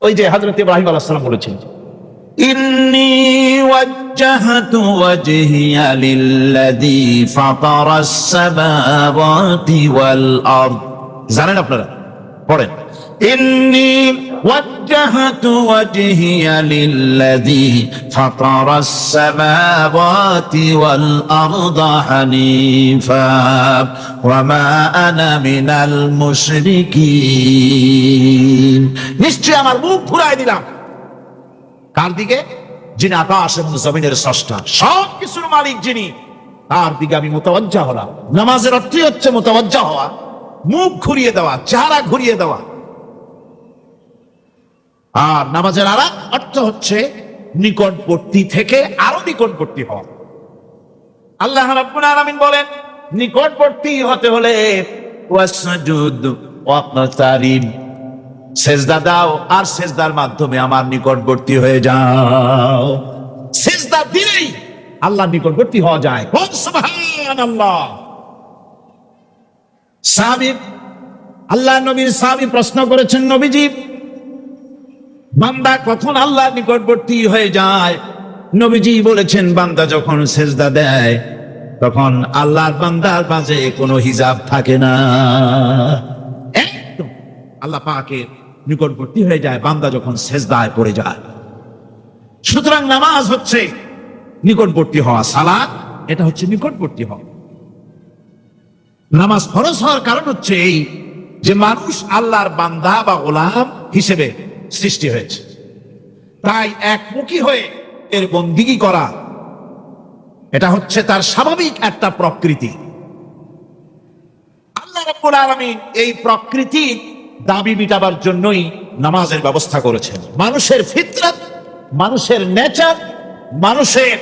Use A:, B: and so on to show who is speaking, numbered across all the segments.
A: ওই যে হযরত ইব্রাহিম আলাইহিস সালাম বলেছেন,
B: إني وجهت وجهي للذي فطر السماوات والأرض।
A: জানেন আপনারা? পড়েন,
B: إني وجهت وجهي للذي فطر السماوات والأرض حنيفا وما أنا من المشركين।
A: নিশ্চয় আমার মুখ ঘুরাই দিলাম কার দিকে? যিনি আকাশ এবং জমিনের স্রষ্টা, সব কিছুর মালিক যিনি, তার দিকে আমি মুতাওয়াজ্জা হলাম। নামাজের অর্থই হচ্ছে মুতাওয়াজ্জা হওয়া, মুখ ঘুরিয়ে দেওয়া, চেহারা ঘুরিয়ে দেওয়া। আর নামাজের আরেক অর্থ হচ্ছে নিকটবর্তী থেকে আরো নিকটবর্তী হওয়া। আল্লাহ রাব্বুল আলামিন বলেন, নিকটবর্তী হতে হলে ওয়াসজুদ ওয়াকতারিব, সেজদা দাও আর সেজদার মাধ্যমে আমার নিকটবর্তী হয়ে যাও। সেজদা দিলেই আল্লাহর নিকটবর্তী হওয়া যায়। সুবহানাল্লাহ। সাহাবী, আল্লাহ নবীর সাহাবী প্রশ্ন করেছেন, নবীজি, বান্দা কখন আল্লাহর নিকটবর্তী হয়ে যায়? নবীজি বলেছেন, বান্দা যখন সেজদা দেয় তখন আল্লাহর বান্দার মাঝে কোনো হিজাব থাকে না, একদম আল্লাহ পাকের নিকটবর্তী হয়ে যায় বান্দা যখন সেজদায় পড়ে যায়। সুতরাং নামাজ হচ্ছে নিকটবর্তী হওয়া, সালাত এটা হচ্ছে নিকটবর্তী হওয়া। নামাজ ফরজ হওয়ার কারণ হচ্ছে এই যে মানুষ আল্লাহর বান্দা বা গোলাম হিসেবে সৃষ্টি হয়েছে, তাই একমুখী হয়ে এর বন্দিগি করা এটা হচ্ছে তার স্বাভাবিক একটা প্রকৃতি। আল্লাহ রাব্বুল আলামিন এই প্রকৃতির দাবি মিটাবার জন্যই নামাজের ব্যবস্থা করেছেন। মানুষের ফিতরত, মানুষের নেচার, মানুষের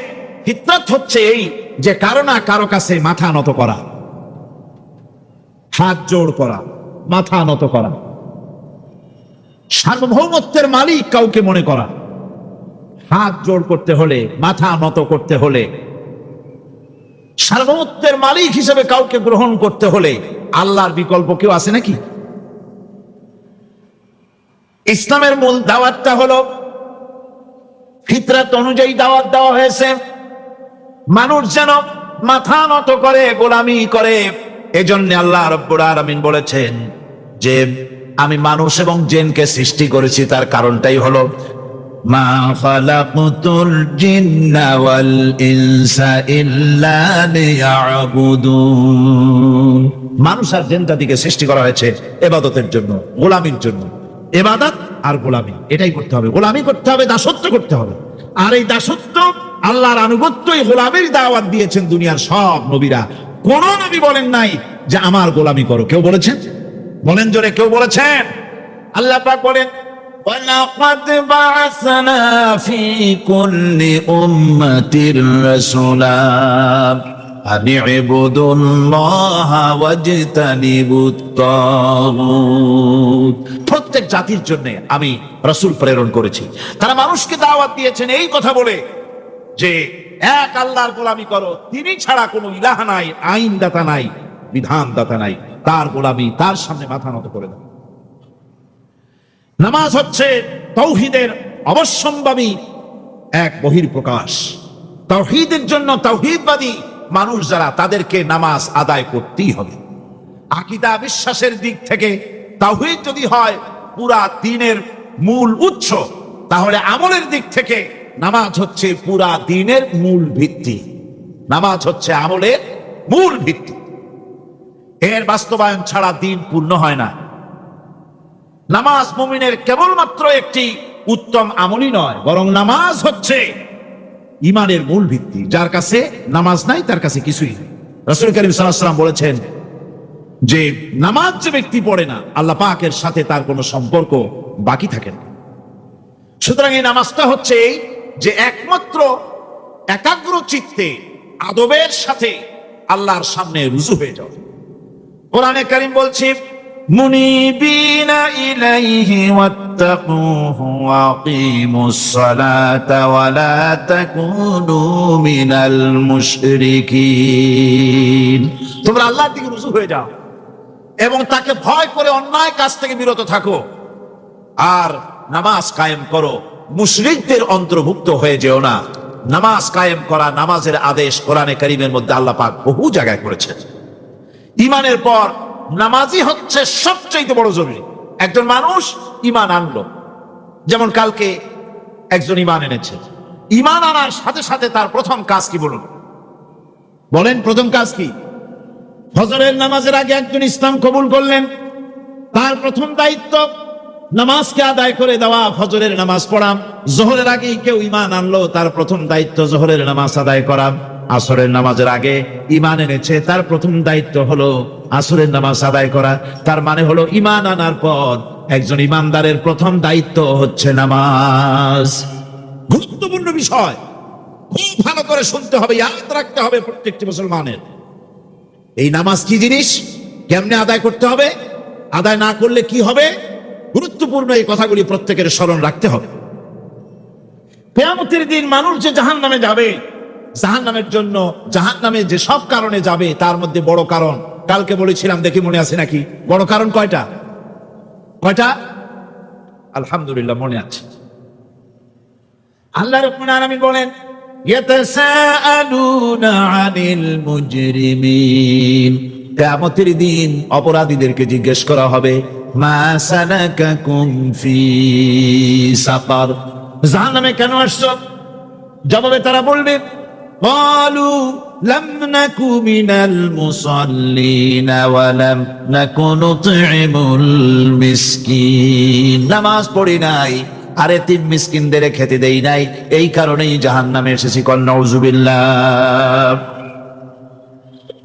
A: ফিতরত হচ্ছে এই যে কারো না কারো কাছে মাথা নত করা, হাত জোড় করা, মাথা নত করা, সার্বভৌমত্বের মালিক কাউকে মনে করা। হাত জোড় করতে হলে, মাথা নত করতে হলে, সার্বভৌমত্বের মালিক হিসেবে কাউকে গ্রহণ করতে হলে আল্লাহর বিকল্প কেউ আছে নাকি? ইসলামের মূল দাওয়াতটা হলো ফিতরাত অনুযায়ী দাওয়াত দেওয়া হয়েছে, মানুষ যেন মাথা নত করে, গোলামি করে। এজন্য আল্লাহ রাব্বুল আলামিন বলেছেন যে আমি মানুষ এবং জিনকে সৃষ্টি করেছি, তার কারণটাই হলো মা খালাকতুল জিন্না ওয়াল ইনসা ইল্লা লিয়াবুদুন। মানুষ আর জিন জাতিকে সৃষ্টি করা হয়েছে ইবাদতের জন্য, গোলামির জন্য। ইবাদত আর গোলামি এটাই করতে হবে, গোলামি করতে হবে, দাসত্ব করতে হবে। আর এই দাসত্ব, আল্লাহর আনুগত্যই গোলামির দাওয়াত দিয়েছেন দুনিয়ার সব নবীরা। কোন নবী বলেন নাই যে আমার গোলামি করো, কেউ বলেছেন? বলেন জোরে, কেউ বলেছেন? আল্লাহ পাক বলেন,
B: ওয়ালাকাদ বা'আসনা ফি কুল্লি উম্মাতির রাসূলা আন ইবুদুল্লাহা ওয়াজতানিবুত তাগুত।
A: প্রত্যেক জাতির জন্য আমি রাসূল প্রেরণ করেছি, তারা মানুষকে দাওয়াত দিয়েছেন এই কথা বলে যে এক আল্লাহর গোলামি করো, তিনি ছাড়া কোনো ইলাহ নাই, আইনদাতা নাই, বিধানদাতা নাই, তার গোলামি, তার সামনে মাথা নত করে দাও। নামাজ হচ্ছে তাওহীদের অবশ্যম্ভাবী এক বহির্প্রকাশ। তাওহীদের জন্য তাওহীদবাদী মানুষ যারা, তাদেরকে নামাজ আদায় করতেই হবে। আকীদা বিশ্বাসের দিক থেকে তাওহীদ যদি হয় পুরা দ্বীনের মূল উৎস, তাহলে আমলের দিক থেকে নামাজ হচ্ছে পুরা দ্বীনের মূল ভিত্তি। নামাজ হচ্ছে আমলের মূল ভিত্তি, এর বাস্তবায়ন ছাড়া দ্বীন পূর্ণ হয় না। নামাজ মুমিনের কেবলমাত্র একটি উত্তম আমলই নয়, বরং নামাজ হচ্ছে ঈমানের মূল ভিত্তি। যার কাছে নামাজ নাই তার কাছে কিছুই নেই। রাসূল কারীম সাল্লাল্লাহু আলাইহি ওয়াসাল্লাম বলেছেন যে নামাজ যে ব্যক্তি পড়ে না, আল্লাহ পাকের সাথে তার কোনো সম্পর্ক বাকি থাকে না। সুতরাং এই নামাজটা হচ্ছে এই যে একমাত্র একাগ্র চিত্তে আদবের সাথে আল্লাহর সামনে রুজু হয়ে যাও। কোরআনে কারীম বলছে, মুনিবিনা ইলাইহি ওয়াত্তাকুহু ওয়া আকিমুস সালাতা ওয়া লা তাকুনু মিনাল মুশরিকিন। তোমরা আল্লাহর দিকে রুজু হয়ে যাও এবং তাকে ভয় করে অন্যায় কাজ থেকে বিরত থাকো। আর নামাজ কায়েম করো, মুশরিকদের অন্তর্ভুক্ত হয়ে যেও না। নামাজ কায়েম করা, নামাজের আদেশ কোরআনে কারীমের মধ্যে আল্লাহ পাক বহু জায়গায় করেছেন। ঈমানের পর নামাজই হচ্ছে সবচেয়ে বড় জরুরি। একজন মানুষ ঈমান আনলো, যেমন কালকে একজন ঈমান এনেছে, ঈমান আনার সাথে সাথে তার প্রথম কাজ কি বলুন? বলেন প্রথম কাজ কি? ফজরের নামাজের আগে একজন ইসলাম কবুল করলেন, তার প্রথম দায়িত্ব নামাজকে আদায় করে দেওয়া, ফজরের নামাজ পড়া। জোহরের আগেই কেউ ঈমান আনলো, তার প্রথম দায়িত্ব জোহরের নামাজ আদায় করা। আসরের নামাজের আগে ঈমান এনেছে, তার প্রথম দায়িত্ব হলো আসরের নামাজ আদায় করা। তার মানে হলো ঈমান আনার পর একজন ঈমানদারের প্রথম দায়িত্ব হচ্ছে নামাজ। গুরুত্বপূর্ণ বিষয়, খুব ভালো করে শুনতে হবে, ইয়াদ রাখতে হবে প্রত্যেকটি মুসলমানের। এই নামাজ কি জিনিস, কেমনে আদায় করতে হবে, আদায় না করলে কি হবে, গুরুত্বপূর্ণ এই কথাগুলি প্রত্যেকের স্মরণ রাখতে হবে। কিয়ামতের দিন মানুষ যে জাহান্নামে যাবে, জাহান্নামের জন্য, জাহান্নামে যে সব কারণে যাবে তার মধ্যে বড় কারণ কালকে বলেছিলাম, দেখি মনে আছে নাকি? বড় কারণ কয়টা? কয়টা? আলহামদুলিল্লাহ মনে আছে। আল্লাহ রাব্বুল আলামিন বলেন, ইয়াতাসাআলুনা আনিল মুজরিমিন, কিয়ামতের দিন অপরাধীদেরকে জিজ্ঞেস করা হবে, মা সালাকাকুম ফি সাকার, জাহান্নামে কেন আসছো? জবাবে তারা বলবে, ক্বালু লাম নাকু মিনাল মুসাল্লিন ওয়া লাম নাকু নুতঈমুল মিসকিন, নামাজ পড়ি নাই আর এতিম মিসকিনদের খেতে দেই নাই, এই কারণেই জাহান্নামে এসেছি। কল নাউযুবিল্লাহ।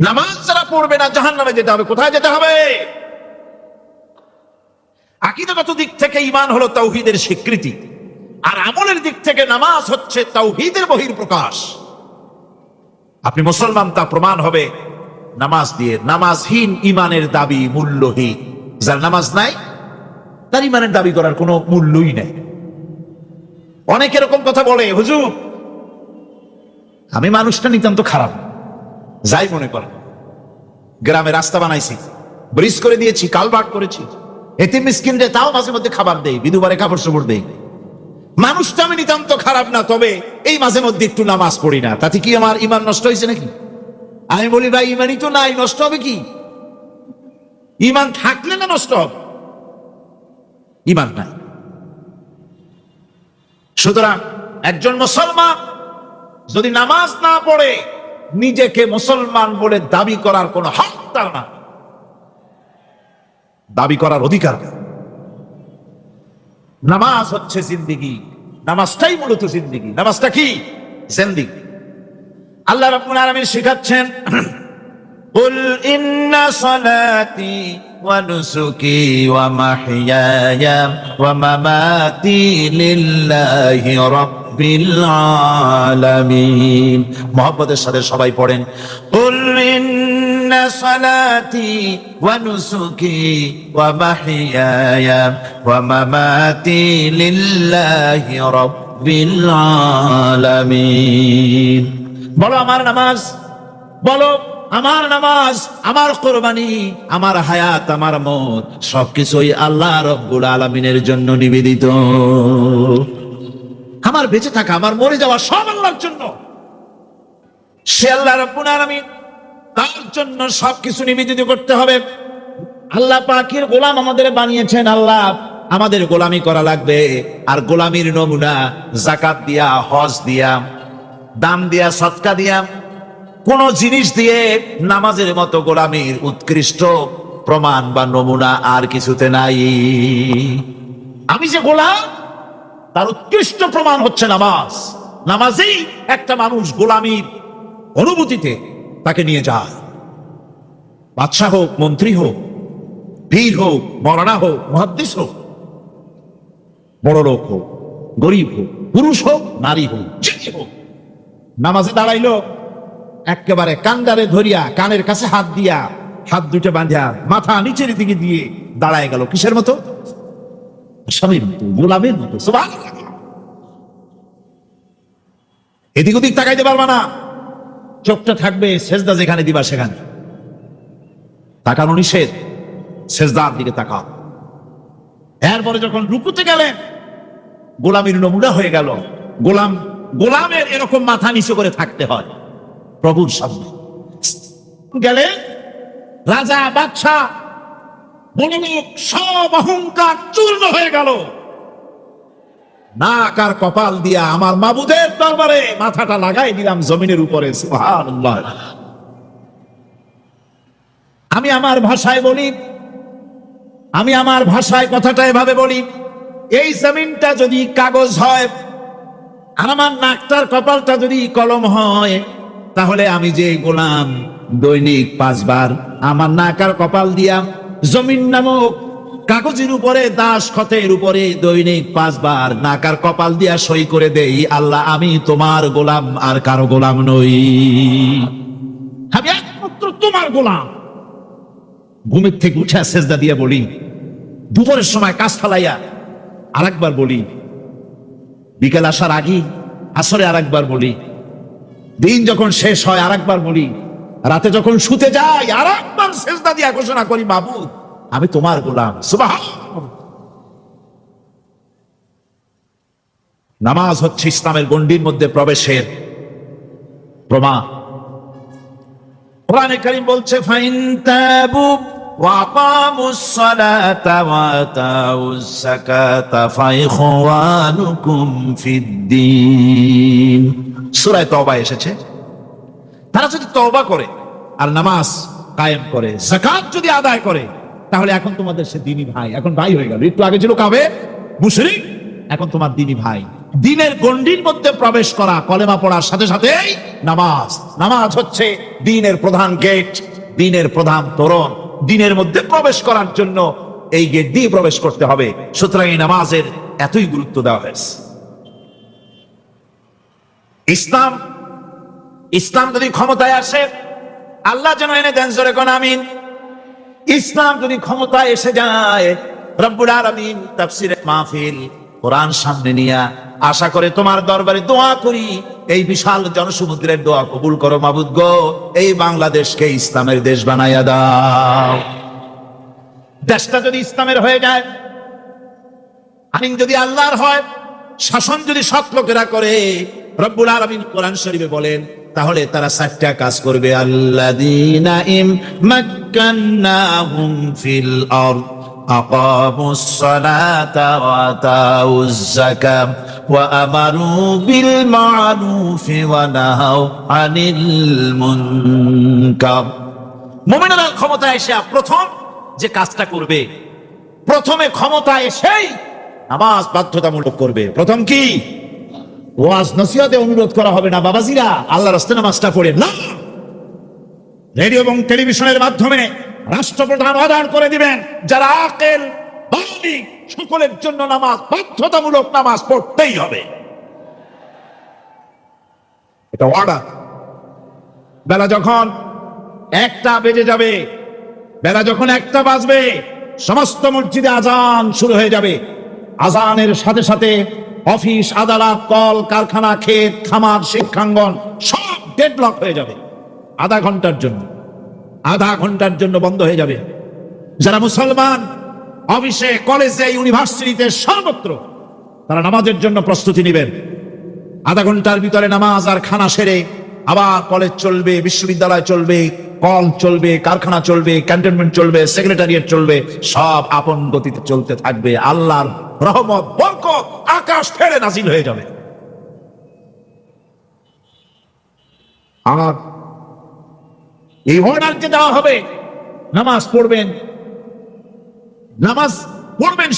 A: নামাজ যারা পড়বে না জাহান্নামে যেতে হবে। কোথায় যেতে হবে? আকীদাগত দিক থেকে ঈমান হলো তাওহীদের স্বীকৃতি, আর আমলের দিক থেকে নামাজ হচ্ছে তাওহীদের বহিঃপ্রকাশ। আপনি মুসলমান তা প্রমাণ হবে নামাজ দিয়ে। নামাজহীন ঈমানের দাবি মূল্যহীন। যার নামাজ নাই তার ঈমানের দাবি করার কোনো মূল্যই নেই। অনেক এরকম কথা বলে, হুজুর আমি মানুষটা নিতান্ত খারাপ, যাই মনে করেন, গ্রামে রাস্তা বানাইছি, ব্রিজ করে দিয়েছি, কালভার্ট করেছি, এতিম মিসকিনদের তাও মাঝে মধ্যে খাবার দেই, বিধবারে কাপড় চোপড় দেই, মানুষটা আমি নিতান্ত খারাপ না, তবে এই মাঝে মধ্যে একটু নামাজ পড়ি না, তাতে কি আমার ঈমান নষ্ট হয়েছে নাকি? আমি বলি, ভাই ঈমানই তো নাই, নষ্ট হবে কি? ঈমান থাকলে না নষ্ট হবে? ঈমান নাই। সুতরাং একজন মুসলমান যদি নামাজ না পড়ে নিজেকে মুসলমান বলে দাবি করার কোন হক তার না, দাবি করার অধিকার নেই। নামাজ হচ্ছে জিন্দেগি, নামাজটাই মূলত জিন্দেগি। নামাজটা কি? জিন্দেগি। আল্লাহ রাব্বুল আলামিন শিখাচ্ছেন, কুল ইন্না সালাতি ওয়া নুসুকি ওয়া মাহইয়ায়া ওয়া মামাতি লিল্লাহি রাব্বিল আলামিন। মুহাব্বতের সাথে সবাই পড়েন, কুল ইন্না সালাতি ওয়া নুসুকি ওয়া মাহইয়ায়া ওয়া মামাতি লিল্লাহি রাব্বিল আলামিন। বলো আমার নামাজ, বলো আমার নামাজ, আমার কোরবানি, আমার হায়াত, আমার মত সবকিছুই আল্লাহ রব্বুল আলামিনের জন্য নিবেদিত। আমার বেঁচে থাকা, আমার মরে যাওয়া সব আল্লাহর জন্য। সে আল্লাহ রব্বুল আলামিন, তার জন্য সবকিছু নিবেদিত করতে হবে। আল্লাহ পাকের গোলাম আমাদের বানিয়েছেন, আল্লাহ আমাদের গোলামি করা লাগবে। আর গোলামির নমুনা যাকাত দিয়া, হজ দিয়া, দান দিয়া, সদকা দিয়া, কোন জিনিস দিয়ে নামাজের মতো গোলামির উৎকৃষ্ট প্রমাণ বা নমুনা আর কিছুতে নাই। আমি যে গোলাম তার উৎকৃষ্ট প্রমাণ হচ্ছে নামাজ। নামাজেই একটা মানুষ গোলামির অনুভূতিতে তাকে নিয়ে যায়। বাদশাহ হোক, মন্ত্রী হোক, বীর হোক, মৌলানা হোক, মুহাদ্দিস হোক, বড় লোক হোক, গরিব হোক, পুরুষ হোক, নারী হোক, যে হোক, নামাজে দাঁড়াইলো একেবারে কান্দারে ধরিয়া, কানের কাছে হাত দিয়া, হাত দুটো বাঁধিয়া, মাথা নিচের দিকে দিয়ে দাঁড়ায় গেল। কিসের মতো? স্বামীর মতো, গোলামের মতো। সুবহানাল্লাহ। এদিক ওদিক তাকাইতে পারবা না, চোখটা থাকবে সেজদা যেখানে দিবা সেখানে। তাকানো নিষেধ, সেজদার দিকে তাকাও। এরপরে যখন রুকুতে গেলেন গোলামের নমুনা হয়ে গেল। গোলামের এরকম মাথা নিচু করে থাকতে হয় প্রভুর সামনে। গেলে রাজা বাদশাহ বড়লোক সব অহংকার চূর্ণ হয়ে গেল। নাক আর কপাল দিয়া আমার মাবুদের দরবারে মাথাটা লাগাই দিলাম জমিনের উপরে। সুবহানাল্লাহ। আমি আমার ভাষায় বলি, আমি আমার ভাষায় কথাটা এভাবে বলি, এই জমিনটা যদি কাগজ হয় আর আমার নাকটার কপালটা যদি কলম হয়, তাহলে আমি যে গোলাম দৈনিক 5 বার আমার নাক আর কপাল দিয়া জমিন নামক কাগজের উপরে দাস খতের উপরে দৈনিক 5 বার নাক আর কপাল দিয়া সই করে দেই, আল্লাহ আমি তোমার গোলাম আর কারো গোলাম নই, আমি একমাত্র তোমার গোলাম। ঘুমের থেকে উঠে সেজদা দিয়ে বলি, দুপুরের সময় কাজ ফালাইয়া আরেকবার বলি, বিকেল আসার আগে আসরে আরেকবার বলি, দিন যখন শেষ হয় আরেকবার বলি, রাতে যখন শুতে যাই আরেকবার সেজদা দিয়ে ঘোষণা করি, মাবুদ আমি তোমার গোলাম। সুবহানাল্লাহ। নামাজ হচ্ছে ইসলামের গণ্ডির মধ্যে প্রবেশের প্রমাণ। কোরআনে কারীম বলছে, ফাইন তাবু ওয়া আকামুস সালাতা ওয়া আতাউজ যাকাতা ফাইখওয়ানুকুম ফিদ্দীন। সূরা তওবা এসেছে, তারা যদি তওবা করে আর নামাজ কায়েম করে, যাকাত যদি আদায় করে, তাহলে এখন তোমাদের সে দ্বীনি ভাই, এখন ভাই হয়ে গেল। একটু আগে ছিল কাফের মুশরিক, এখন তোমার দ্বীনি ভাই। দ্বীনের গণ্ডির মধ্যে প্রবেশ করা, কলেমা পড়ার সাথে সাথেই নামাজ। নামাজ হচ্ছে দ্বীনের প্রধান গেট, দ্বীনের প্রধান তোরণ। দ্বীনের মধ্যে প্রবেশ করার জন্য এই গেট দিয়ে প্রবেশ করতে হবে। সুতরাং এই নামাজের এতই গুরুত্ব দেওয়া হয়েছে। ইসলাম যদি ক্ষমতায় আসে, আল্লাহ যেন এনে দেন, জোরে কোন আমিন। ইসলাম যদি ক্ষমতায় এসে যায়, রব্বুল আলামিন তাফসীরে মাহফিল কোরআন সামনে নিয়া আশা করে তোমার দরবারে দোয়া করি, এই বিশাল জনসমুদ্রের দোয়া কবুল করো মাবুদ গো, এই বাংলাদেশকে ইসলামের দেশ বানাইয়া দাও। দেশটা যদি ইসলামের হয়ে যায়, আইন যদি আল্লাহর হয়, শাসন যদি সৎ লোকেরা করে, রব্বুল আলামিন কোরআন শরীফে বলেন, তাহলে তারা 4টা কাজ করবে। আল্লাযীনা মাক্কান্নাহুম ফিল আরদ আকামুস সালাতা ওয়া আতাউজ যাকাত ওয়া আমারু বিল মা'রুফি ওয়া নাহাউ আনিল মুনকার। মুমিনরা ক্ষমতা এসে প্রথম যে কাজটা করবে, প্রথমে ক্ষমতা এসেই নামাজ বাধ্যতামূলক করবে। প্রথম কি? ওয়াজ নসিহতে অনুরোধ করা হবে না, বাবাজিরা আল্লাহর রাস্তায় নামাজটা পড়েন না। রেডিও এবং টেলিভিশনের মাধ্যমে রাষ্ট্রপ্রধান আদান করে দিবেন, যারা আকেল বালিগ সকলের জন্য নামাজ বাধ্যতামূলক, নামাজ পড়তেই হবে, এটা অর্ডার। বেলা যখন 1টা বেজে যাবে, বেলা যখন 1টা বাজবে, সমস্ত মসজিদে আজান শুরু হয়ে যাবে। আজানের সাথে সাথে অফিস, আদালত, কল কারখানা, ক্ষেত খামার, শিক্ষাঙ্গন সব ডেডলক হয়ে যাবে। আধা ঘন্টার জন্য বন্ধ হয়ে যাবে। যারা মুসলমান অফিসে, কলেজে, ইউনিভার্সিটিতে সর্বত্র তারা নামাজের জন্য প্রস্তুতি নেবেন। আধা ঘন্টার ভিতরে নামাজ আর খানা সেরে আবার কলেজ চলবে, বিশ্ববিদ্যালয় চলবে, কল চলবে, কারখানা চলবে, ক্যান্টনমেন্ট চলবে, সেক্রেটারিয়েট চলবে, সব আপন গতিতে চলতে থাকবে। আল্লাহর রহমত, বরকত আকাশ ফেলে নাজিল হয়ে যাবে। আর এই অর্ডার যে দেওয়া হবে, নামাজ পড়বেন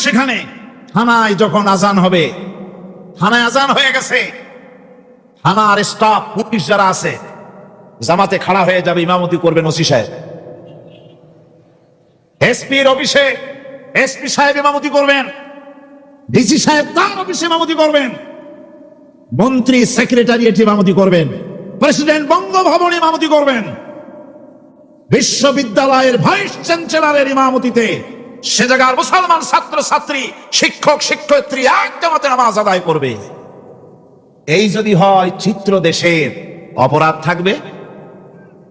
A: সেখানে। থানায় যখন আজান হবে, থানায় আজান হয়ে গেছে, থানার স্টাফ, পুলিশ যারা আছে জামাতে খাড়া হয়ে যাবে, ইমামতি করবেন ওসি সাহেব। এসপির অফিসে এসপি সাহেব ইমামতি করবেন, ডিসি সাহেব তার অফিসে ইমামতি করবেন, মন্ত্রী সেক্রেটারিয়েট ইমামতি করবেন, প্রেসিডেন্ট বঙ্গভবন ইমামতি করবেন, বিশ্ববিদ্যালয়ের ভাইস চ্যান্সেলরের ইমামতিতে সে জায়গার মুসলমান ছাত্র ছাত্রী, শিক্ষক শিক্ষয়িত্রী এক জামাতে নামাজ আদায় করবে। এই যদি হয় চিত্র দেশের, অপরাধ থাকবে।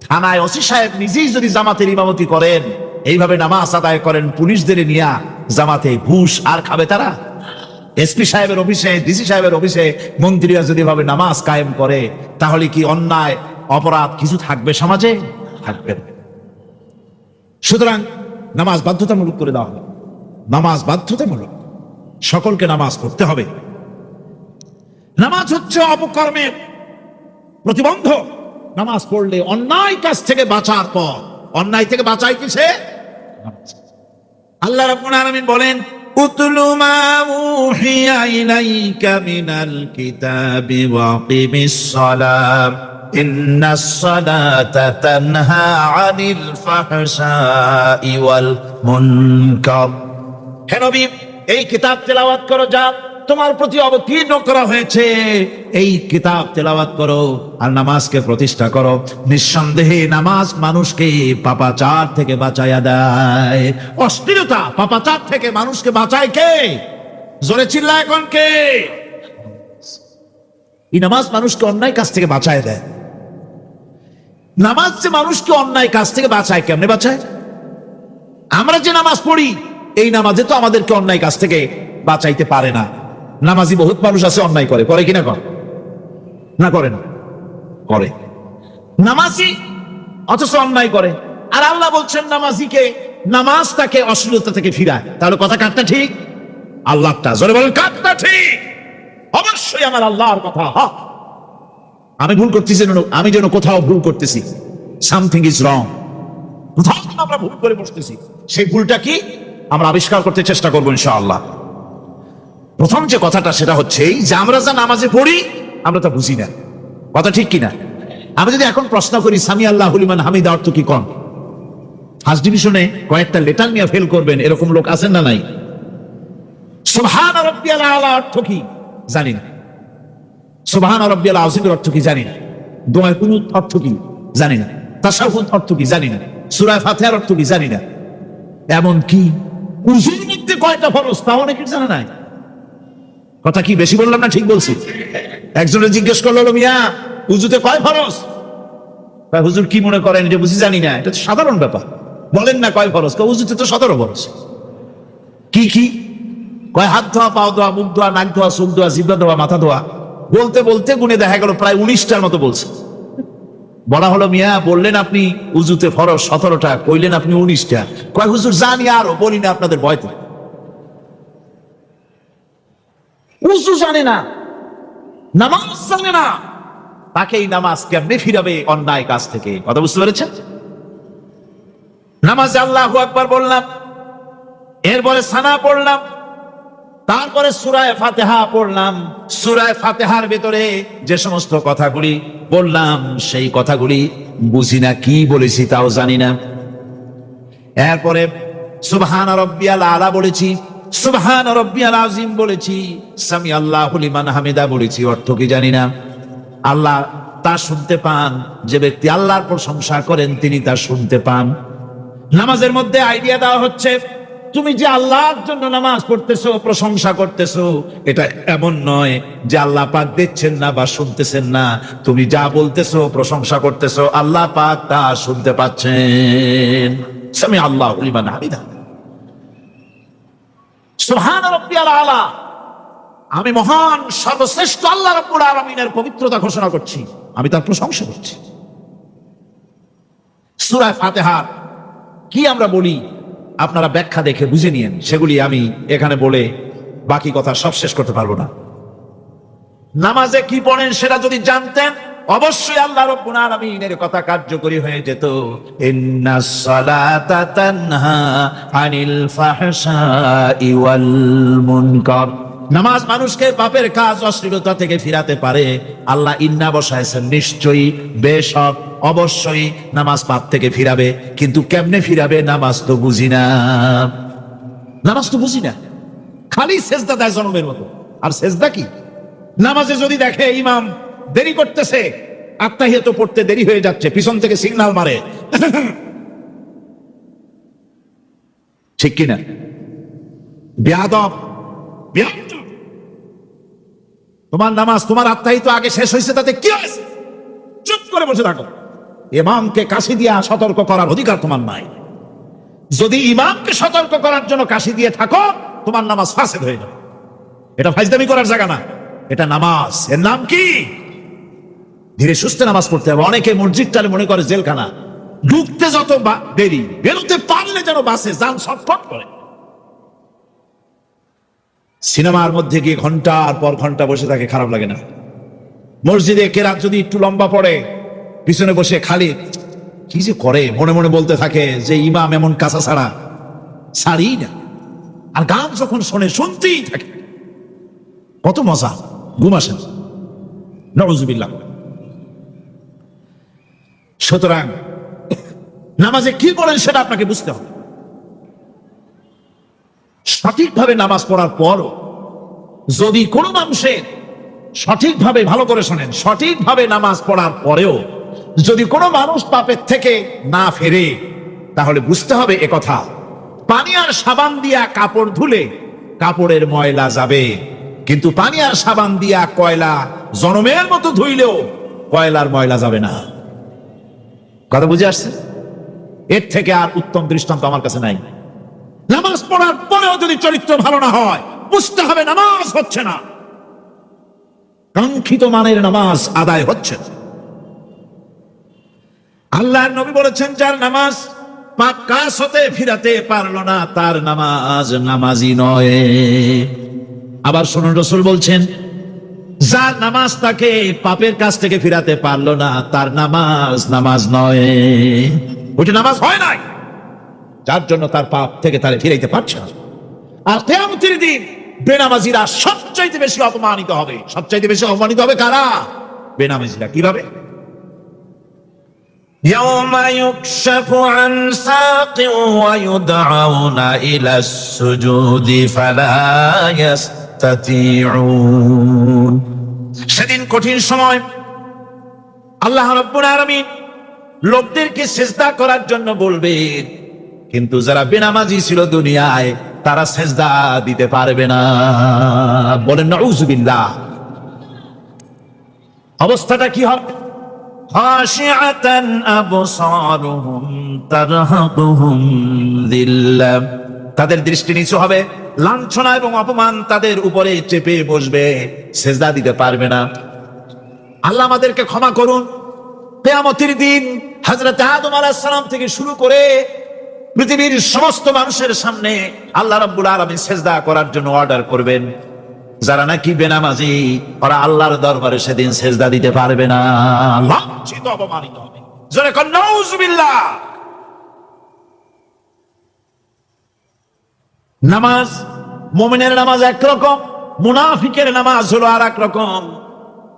A: থানায় ওসি সাহেব নিজেই যদি জামাতের ইমামতি করেন, এইভাবে নামাজ আদায় করেন পুলিশদের নিয়ে, জামাতে ঘুষ আর খাবে তারা? এসপি সাহেবের অফিসে, ডিসি সাহেবের অফিসে মন্ত্রীরা যদি ভাবে নামাজ কায়েম করে, তাহলে কি অন্যায় অপরাধ কিছু থাকবে সমাজে? থাকবে না। সুতরাং নামাজ বাধ্যতামূলক করে দেওয়া হবে। নামাজ বাধ্যতামূলক, সকলকে নামাজ পড়তে হবে। নামাজ হচ্ছে অপকর্মের প্রতিবন্ধক। নামাজ পড়লে অন্যায় কাজ থেকে বাঁচার পর, অন্যায় থেকে বাঁচায় কিসে? আল্লাহ রাব্বুল আলামিন বলেন, উতলু মা উহিয়া ইলাইকা মিনাল কিতাবি ওয়া আকিমিস সালাত ইন্নাস সালাতা তানহা আনিল ফাহশাই ওয়াল মুনকার। হে নবী, এই কিতাব তেলাওয়াত করো, যা তোমার প্রতি অবতীর্ণ করা হয়েছে, এই কিতাব তেলাওয়াত করো আর নামাজকে প্রতিষ্ঠা করো। নিঃসন্দেহে নামাজ মানুষকে পাপাচার থেকে বাঁচায়া দেয়। অশ্লীলতা, পাপাচার থেকে মানুষকে বাঁচায় কে? জোরে চিল্লা এখন কে? এই নামাজ মানুষকে অন্যায় কাজ থেকে বাঁচায় দেয়। নামাজ যে মানুষকে অন্যায় কাজ থেকে বাঁচায়, কেমনে বাঁচায়? আমরা যে নামাজ পড়ি, এই নামাজে তো আমাদেরকে অন্যায় কাজ থেকে বাঁচাইতে পারে না। নামাজি বহুত মানুষ আছে অন্যায় করে, করে কিনা? কর না, করে না? করে। নামাজি অথচ অন্যায় করে। আর আল্লাহ বলছেন নামাজিকে, নামাজ তাকে অশ্লীলতা থেকে ফিরায়। তাহলে কথা কাটটা ঠিক? আল্লাহটা জোরে বলেন, কাটটা ঠিক? অবশ্যই আমার আল্লাহর কথা। আমি ভুল করতেছি, আমি যেন কোথাও ভুল করতেছি, সামথিং ইজ রং, কোথাও আমরা ভুল করে বসতেছি। সেই ভুলটা কি আমরা আবিষ্কার করতে চেষ্টা করবো ইনশাআল্লাহ। প্রথম যে কথাটা সেটা হচ্ছে যে আমরা যা নামাজে পড়ি আমরা তা বুঝি না। কথা ঠিক কিনা? আমি যদি এখন প্রশ্ন করি সামি আল্লাহু লিমান হামিদা অর্থ কি, কোন ফার্স্ট ডিভিশনে কয়েকটা লেটার নিয়ে ফেল করবেন এরকম লোক আছেন না নাই? সুবহান রাব্বিয়াল আলা অর্থ কি জানি না। সুবহান রাব্বিয়াল আযীমের অর্থ কি জানি না। দোয়া কুনুত অর্থ কি জানি না। তাশাহুদ অর্থ কি জানি না। সূরা ফাতিহার অর্থ কি জানি না। এমন কি উযুর মধ্যে কয়টা ফরজ তা অনেকে জানে না। কথা কি বেশি বললাম না ঠিক বলছি? একজনে জিজ্ঞেস করলো, মিয়া উযুতে কয় ফরজ? হুজুর কি মনে করেন এটা বুঝি জানি না। এটা তো সাধারণ ব্যাপার, বলেন না কয় ফরজ? উযুতে তো 17 ফরজ। কি কি কয়? হাত ধোয়া, পাও ধোয়া, মুখ ধোয়া, নাক ধোয়া, চোখ ধোয়া, জিহ্বা ধোয়া, মাথা ধোয়া। বলতে বলতে গুনে দেখা গেল প্রায় 19টার মতো বলছে। বলা হলো, মিয়া বললেন আপনি উযুতে ফরজ 17টা, কইলেন আপনি 19টা। কয় হুজুর জানি, আরো বলি না আপনাদের ভয়তে। উযু জানে না, নামাজ জানে না, তাকে এই নামাজ কেমনে ফিরাবে অন্যায় কাজ থেকে? কথা বুঝতে পেরেছেন? নামাজে আল্লাহু আকবার বললাম, এরপরে সানা পড়লাম, তারপরে সূরা ফাতিহা পড়লাম। সূরা ফাতিহার ভিতরে যে সমস্ত কথাগুলি বললাম সেই কথাগুলি বুঝি না, কি বলেছি তাও জানি না। এরপরে সুবহান রাব্বিয়াল আলা বলেছি, সুবহান রাব্বিয়াল আযীম বলেছি, সামি আল্লাহু লিমান হামিদা বলেছি, অর্থ কি জানি না। আল্লাহ তা শুনতে পান, যে ব্যক্তি আল্লাহর প্রশংসা করেন তিনি তা শুনতে পান। নামাজের মধ্যে আইডিয়া দেওয়া হচ্ছে, তুমি যে আল্লাহর জন্য নামাজ পড়তেছো, প্রশংসা করতেছো, এটা এমন নয় যে আল্লাহ পাক দেখছেন না বা শুনতেছেন না। তুমি যা বলতেছো, প্রশংসা করতেছো, আল্লাহ পাক তা শুনতে পাচ্ছেন। সামি আল্লাহু লিমান হামিদা, সুবহান রাব্বিয়াল আলা। আমি মহান সর্বশ্রেষ্ঠ আল্লাহ রাব্বুল আলামিনের পবিত্রতা ঘোষণা করছি, আমি তার প্রশংসা করছি। সূরা ফাতিহা কি আমরা বলি আপনারা ব্যাখ্যা দেখে বুঝে নিয়েন, সেগুলি আমি এখানে বলে বাকি কথা সব শেষ করতে পারবো না। নামাজে কি পড়েন সেটা যদি জানতেন, অবশ্যই আল্লাহ রাব্বুল আলামিনের কথা কার্যকরী হয়ে যেত। ইন্নাস সালাতা তানহা আনিল ফাহশাই ওয়াল মুনকার। নামাজ মানুষকে পাপের কাজ, অশ্লীলতা থেকে ফিরাতে পারে। আল্লাহ ইন্না বসাইছেন, নিশ্চয়ই, বেশক, অবশ্যই নামাজ পাপ থেকে ফিরাবে। কিন্তু কেমনে ফিরাবে নামাজ তো বুঝি না। নামাজ তো বুঝি না, খালি সেজদা দেয় জনমের মতো। আর সেজদা কি? নামাজে যদি দেখে ইমাম দেরি করতেছে, আত্তাহিয়াত পড়তে দেরি হয়ে যাচ্ছে, পিছন থেকে সিগন্যাল মারে, ঠিক কিনা? বেয়াদব, তোমার নামাজ, তোমার আত্তাহিয়াত আগে শেষ হয়েছে, তাতে কি হয়েছে? চুপ করে বসে থাকো। ইমামকে কাশি দিয়া সতর্ক করার অধিকার তোমার নাই। যদি ইমামকে সতর্ক করার জন্য কাশি দিয়ে থাকো, তোমার নামাজ ফাসেদ হয়ে যাবে। এটা ফাইজদামি করার জায়গা না, এটা নামাজ। এর নাম কি? ধীরে সুস্থে নামাজ পড়তে হবে। অনেকে মসজিদটারে মনে করে জেলখানা, ঢুকতে যত দেরি, বেরোতে পারলে যেন বাসে যান ছটফট করে। সিনেমার মধ্যে গিয়ে ঘন্টার পর ঘন্টা বসে থাকে, খারাপ লাগে না? মসজিদে কেরাত যদি একটু লম্বা পড়ে, পিছনে বসে খালি কি যে করে মনে মনে বলতে থাকে যে ইমাম এমন কাঁচা ছাড়া ছাড়ি না। আর গান যখন শোনে শুনতেই থাকে, কত মজা, ঘুম আসে না। নাউযুবিল্লাহ। সুতরাং নামাজে কি বলেন সেটা আপনাকে বুঝতে হবে। সঠিকভাবে নামাজ পড়ার পরও যদি কোনো মানুষের সঠিকভাবে, ভালো করে শোনেন, সঠিকভাবে নামাজ পড়ার পরেও যদি কোনো মানুষ পাপের থেকে না ফেরে, তাহলে বুঝতে হবে একথা, পানি আর সাবান দিয়া কাপড় ধুলে কাপড়ের ময়লা যাবে, কিন্তু পানি আর সাবান দিয়া কয়লা জনমের মতো ধুইলেও কয়লার ময়লা যাবে না। কথা বুঝে আসছে? এর থেকে আর উত্তম দৃষ্টান্ত আমার কাছে নাই। নামাজ পড়ার পরেও যদি চরিত্র ভালো না হয়, বুঝতে হবে নামাজ হচ্ছে না, কাঙ্ক্ষিত মানের নামাজ আদায় হচ্ছে না। আল্লাহর নবী বলেছেন, যার নামাজ পাপ কাজ হতে ফিরাতে পারলো না, তার নামাজ নামাজি নয়। আবার শুনুন, রাসূল বলছেন, যার নামাজ তাকে পাপের কাছ থেকে ফিরাতে পারলো না, তার নামাজ নামাজ নয়। ওইটা নামাজ হয় নাই, যার জন্য তার পাপ থেকে তারে ফিরাইতে পারছে না। আর কিয়ামতের দিন বেনামাজিরা সবচাইতে বেশি অপমানিত হবে। সবচাইতে বেশি অপমানিত হবে কারা? বেনামাজিরা। কিভাবে?
B: يوم يكشف عن ساق ويدعون إلى السجود فلا يستطيعون।
A: সেদিন কঠিন সময় আল্লাহ রাব্বুল আলামিন লোকদেরকে সিজদা করার জন্য বলবেন, কিন্তু যারা বেনামাজি ছিল দুনিয়ায়, তারা সিজদা দিতে পারবে না। বলেন নাউযুবিল্লাহ। অবস্থাটা কি হবে?
B: খাশিআতান আবসারুহুম তারহাকুহুম যিল্লাহ।
A: তাদের দৃষ্টি নিচু হবে, লাঞ্ছনা এবং অপমান তাদের উপরে চেপে বসবে, সিজদা দিতে পারবে না। আল্লাহ আমাদেরকে ক্ষমা করুন। কিয়ামতের দিন হযরত আদম আলাইহিস সালাম থেকে শুরু করে পৃথিবীর সমস্ত মানুষের সামনে আল্লাহ রাব্বুল আলামিন সিজদা করার জন্য অর্ডার করবেন। যারা নাকি বেনামাজি, ওরা আল্লাহর দরবারে সেদিন সিজদা দিতে পারবে না, লাঞ্ছিত অপমানিত হবে। জোরে কোন নাউযুবিল্লাহ। নামাজ, মুমিনের নামাজ একরকম, মুনাফিকের নামাজ হলো আর এক রকম।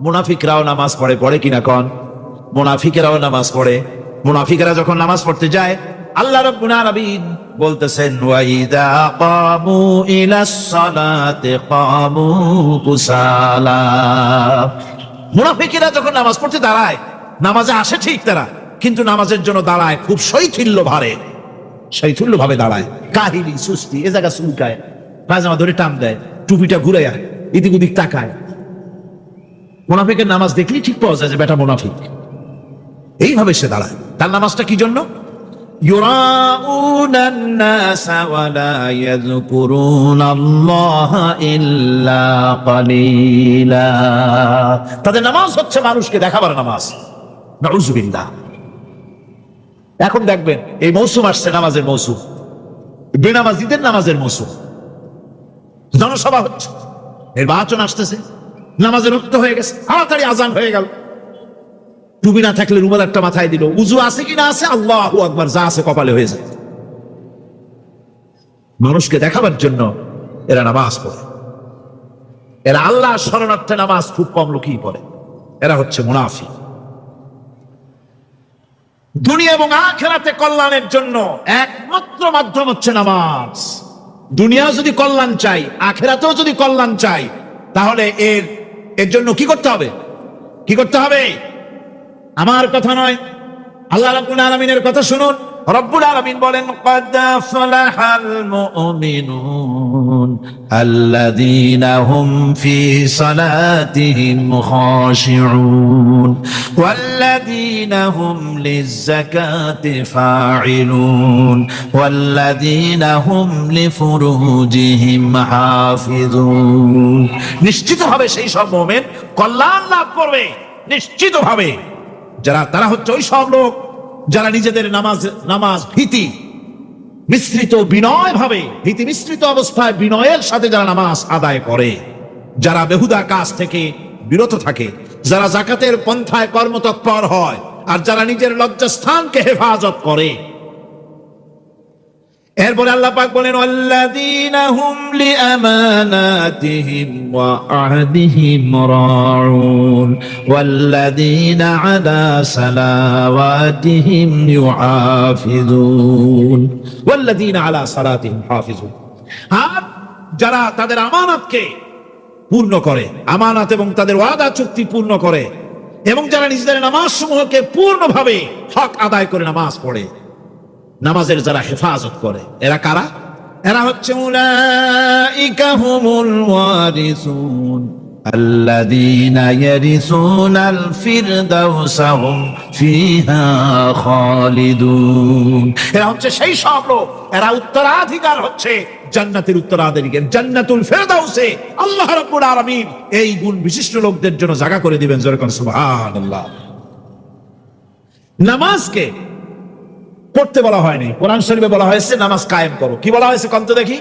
A: মুনাফিকরাও নামাজ পড়ে, পড়ে কিনা কোন? মুনাফিকেরাও নামাজ পড়ে। মুনাফিকেরা যখন নামাজ পড়তে যায়, আল্লাহ রাব্বুল আলামিন বলতেছেন, ওয়াইদা কামু ইলাস সালাতি কামু কুসালা। মুনাফিকেরা যখন নামাজ পড়তে দাঁড়ায়, নামাজে আসে ঠিক তারা, কিন্তু নামাজের জন্য দাঁড়ায় খুব শৈথিল্য ভারে, শৈথিল্য ভাবে দাঁড়ায়, কাহিলি সুস্তি, এ জায়গা চুলকায়, পায়জামা ধরে টান দেয়, টুপিটা ঘুরে যায়, এদিক ওদিক তাকায়। মুনাফিকের নামাজ দেখলেই ঠিক পাওয়া যায় যে বেটা মুনাফিক। এইভাবে সে দাঁড়ায়। তার নামাজটা কি জন্য?
B: ইউরাউনান নাসা ওয়া লা ইয়াযকুরুনাল্লাহা ইল্লা কালিলা।
A: তাদের নামাজ হচ্ছে মানুষকে দেখাবার নামাজ। নাউযুবিল্লাহ। এখন দেখবেন এই মৌসুম আসছে, নামাজের মৌসুম, বেনামাজিদের নামাজের মৌসুম। জনসভা হচ্ছে, নির্বাচন আসতেছে, নামাজের রক্ত হয়ে গেছে, তাড়াতাড়ি আজান হয়ে গেল। টুপি না থাকলে রুমাল একটা মাথায় দিল, উজু আছে কি না আছে, আল্লাহু আকবার, যা আছে কপালে হয়ে যায়। মানুষকে দেখাবার জন্য এরা নামাজ পড়ে। এরা আল্লাহ শরণার্থে নামাজ খুব কম লোকই পড়ে। এরা হচ্ছে মুনাফিক। দুনিয়া এবং আখিরাতে কল্যাণের জন্য একমাত্র মাধ্যম হচ্ছে নামাজ। দুনিয়া যদি কল্যাণ চাই, আখিরাতেও যদি কল্যাণ চাই, তাহলে এর জন্য কি করতে হবে? কি করতে হবে? আমার কথা নয়, আল্লাহ রাব্বুল আলামিনের কথা শুনুন। রব্বুল আলামিন বলেন,
B: قد أفلح المؤمنون الذين هم في صلاتهم خاشعون والذين هم للزكاة فاعلون والذين هم لفروجهم حافظون।
A: নিশ্চিত ভাবে সেই সব মুমিন কল্যাণ লাভ করবে, নিশ্চিত ভাবে। তারা হচ্ছে ওই সব লোক যারা নিজেদের নামাজ ভীতি মিশ্রিত বিনয় ভাবে, ভীতি মিশ্রিত অবস্থায় বিনয়ের সাথে যারা নামাজ আদায় করে, যারা বেহুদা কাজ থেকে বিরত থাকে, যারা যাকাতের পন্থায় কর্মতৎপর হয়, আর যারা নিজের লজ্জাস্থানকে হেফাজত করে। এরপরে আল্লাহ পাক বলেন,
B: ওয়াল্লাযীনা হুম লিআমানাতিহিম ওয়া আহদিহিম রাউন ওয়াল্লাযীনা আলা সালাওয়াতিহিম ইউহাফিজুন
A: ওয়াল্লাযীনা আলা সালাতিহিম হাফিজুন। আর যারা তাদের আমানতকে পূর্ণ করে, আমানত এবং তাদের ওয়াদা চুক্তি পূর্ণ করে, এবং যারা নিজেদের নামাজ সমূহকে পূর্ণভাবে হক আদায় করে নামাজ পড়ে, নামাজের যারা হেফাজত করে, এরা কারা? এরা হচ্ছে
B: উলাইকা হুমুল ওয়ারিসুন আল্লাযীনা ইয়ারিসুনাল ফিরদাউসা হুম ফিহা খালিদুন।
A: এরা হচ্ছে সেই সব লোক, এরা উত্তরাধিকার হচ্ছে জান্নাতের উত্তরাধিকার, জান্নাতুল ফিরদাউসে আল্লাহ রাব্বুল আলামিন এই গুণ বিশিষ্ট লোকদের জন্য জায়গা করে দিবেন। জোরে কোন সুবহানাল্লাহ। নামাজকে পড়তে বলা হয়নি, কোরআন শরীফে বলা হয়েছে নামাজ কায়েম করো। কি বলা হয়েছে কন্ত দেখি?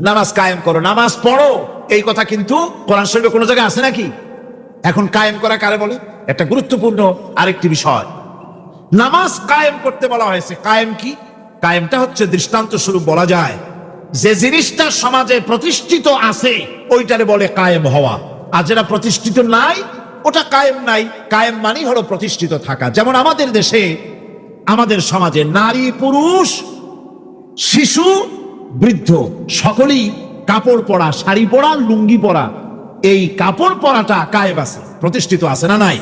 A: নামাজ কায়েম করো, নামাজ পড়ো। এই কথা কিন্তু কোরআন শরীফে কোনো জায়গায় আছে নাকি? এখন কায়েম করা কারে বলে? একটা গুরুত্বপূর্ণ আরেকটি বিষয়, নামাজ কায়েম করতে বলা হয়েছে। কায়েম কি? কায়েমটা হচ্ছে দৃষ্টান্ত স্বরূপ বলা যায় যে জিনিসটা সমাজে প্রতিষ্ঠিত আছে ওইটারে বলে কায়েম হওয়া, আর যেটা প্রতিষ্ঠিত নাই ওটা কায়েম নাই। কায়েম মানেই হলো প্রতিষ্ঠিত থাকা। যেমন আমাদের দেশে, আমাদের সমাজে নারী পুরুষ শিশু বৃদ্ধ সকলেই কাপড় পরা, শাড়ি পরা, লুঙ্গি পরা, এই কাপড় পরাটা কায়েম আছে, প্রতিষ্ঠিত আছে না নাই?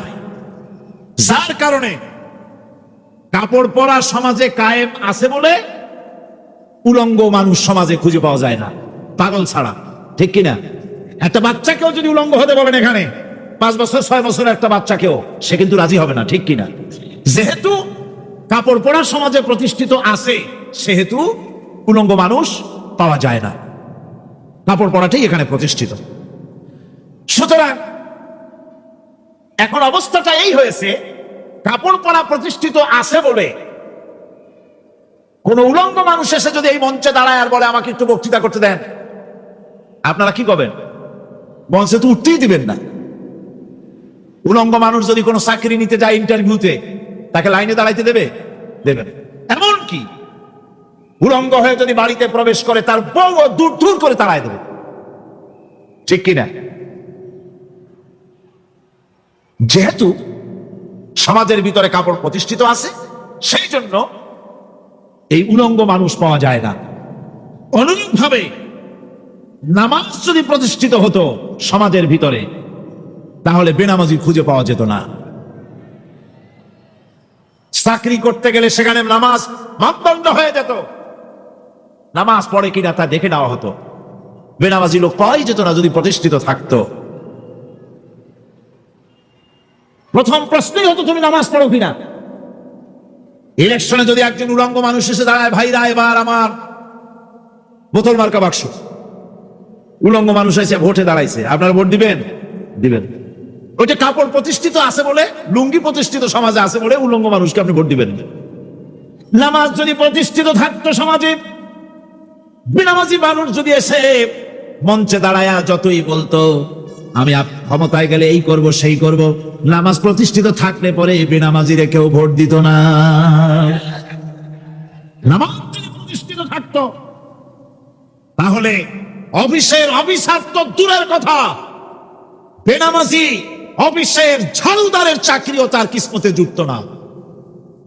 A: যার কারণে কাপড় পরা সমাজে কায়েম আছে বলে উলঙ্গ মানুষ সমাজে খুঁজে পাওয়া যায় না, পাগল ছাড়া। ঠিক কিনা? একটা বাচ্চাকেও যদি উলঙ্গ হতে বলেন এখানে, 5 বছর 6 বছরের একটা বাচ্চাকেও, সে কিন্তু রাজি হবে না। ঠিক কিনা? যেহেতু কাপড় পরা সমাজে প্রতিষ্ঠিত আছে সেহেতু উলঙ্গ মানুষ পাওয়া যায় না, কাপড় পরাটাই এখানে প্রতিষ্ঠিত। সুতরাং এখন অবস্থাটা এই হয়েছে, কাপড় পরা প্রতিষ্ঠিত আছে বলে কোন উলঙ্গ মানুষ এসে যদি এই মঞ্চে দাঁড়ায় আর বলে আমাকে একটু বক্তৃতা করতে দেন, আপনারা কি করবেন? মঞ্চে তো উঠতেই দিবেন না। উলঙ্গ মানুষ যদি কোনো চাকরি নিতে যায় ইন্টারভিউতে, তাকে লাইনে দাঁড়াইতে দেবে? দেবেন। এমনকি উলঙ্গ হয়ে যদি বাড়িতে প্রবেশ করে, তার বউ দূর দূর করে তাড়ায় দেবে। ঠিক কিনা? যেহেতু সমাজের ভিতরে কাপড় প্রতিষ্ঠিত আছে, সেই জন্য এই উলঙ্গ মানুষ পাওয়া যায় না। অনুরূপভাবে নামাজ যদি প্রতিষ্ঠিত হতো সমাজের ভিতরে, তাহলে বেনামাজি খুঁজে পাওয়া যেত না। চাকরি করতে গেলে সেখানে নামাজ মাপদণ্ড হয়ে যেত, নামাজ পড়ে কিনা তা দেখে নেওয়া হতো। বেনামাজি লোক পাওয়াই যেত না যদি প্রতিষ্ঠিত থাকতো। প্রথম প্রশ্নই হতো তুমি নামাজ পড়ো কিনা। ইলেকশনে যদি একজন উলঙ্গ মানুষ এসে দাঁড়ায়, ভাইরা এবার আমার বোতল মার্কা বাক্স, উলঙ্গ মানুষ এসে ভোটে দাঁড়াইছে, আপনারা ভোট দিবেন? দিবেন। ওইটা কাপড় প্রতিষ্ঠিত আছে বলে, লুঙ্গি প্রতিষ্ঠিত সমাজে আছে বলে উলঙ্গ মানুষকে আপনি ভোট দিবেন। নামাজ যদি প্রতিষ্ঠিত থাকতো সমাজে, বেনামাজি মানুষ যদি এসে মঞ্চে দাঁড়ায়া যতই বলতো আমি ক্ষমতায় গেলে এই করব সেই করব, নামাজ প্রতিষ্ঠিত থাকলে পরে বেনামাজিরে কেউ ভোট দিত না। নামাজ যদি প্রতিষ্ঠিত থাকতো তাহলে অফিসের অফিসার তো দূরের কথা, বেনামাজি অফিসের ঝাড়ুদারের চাকরিও তার কিসমতে জুটতো না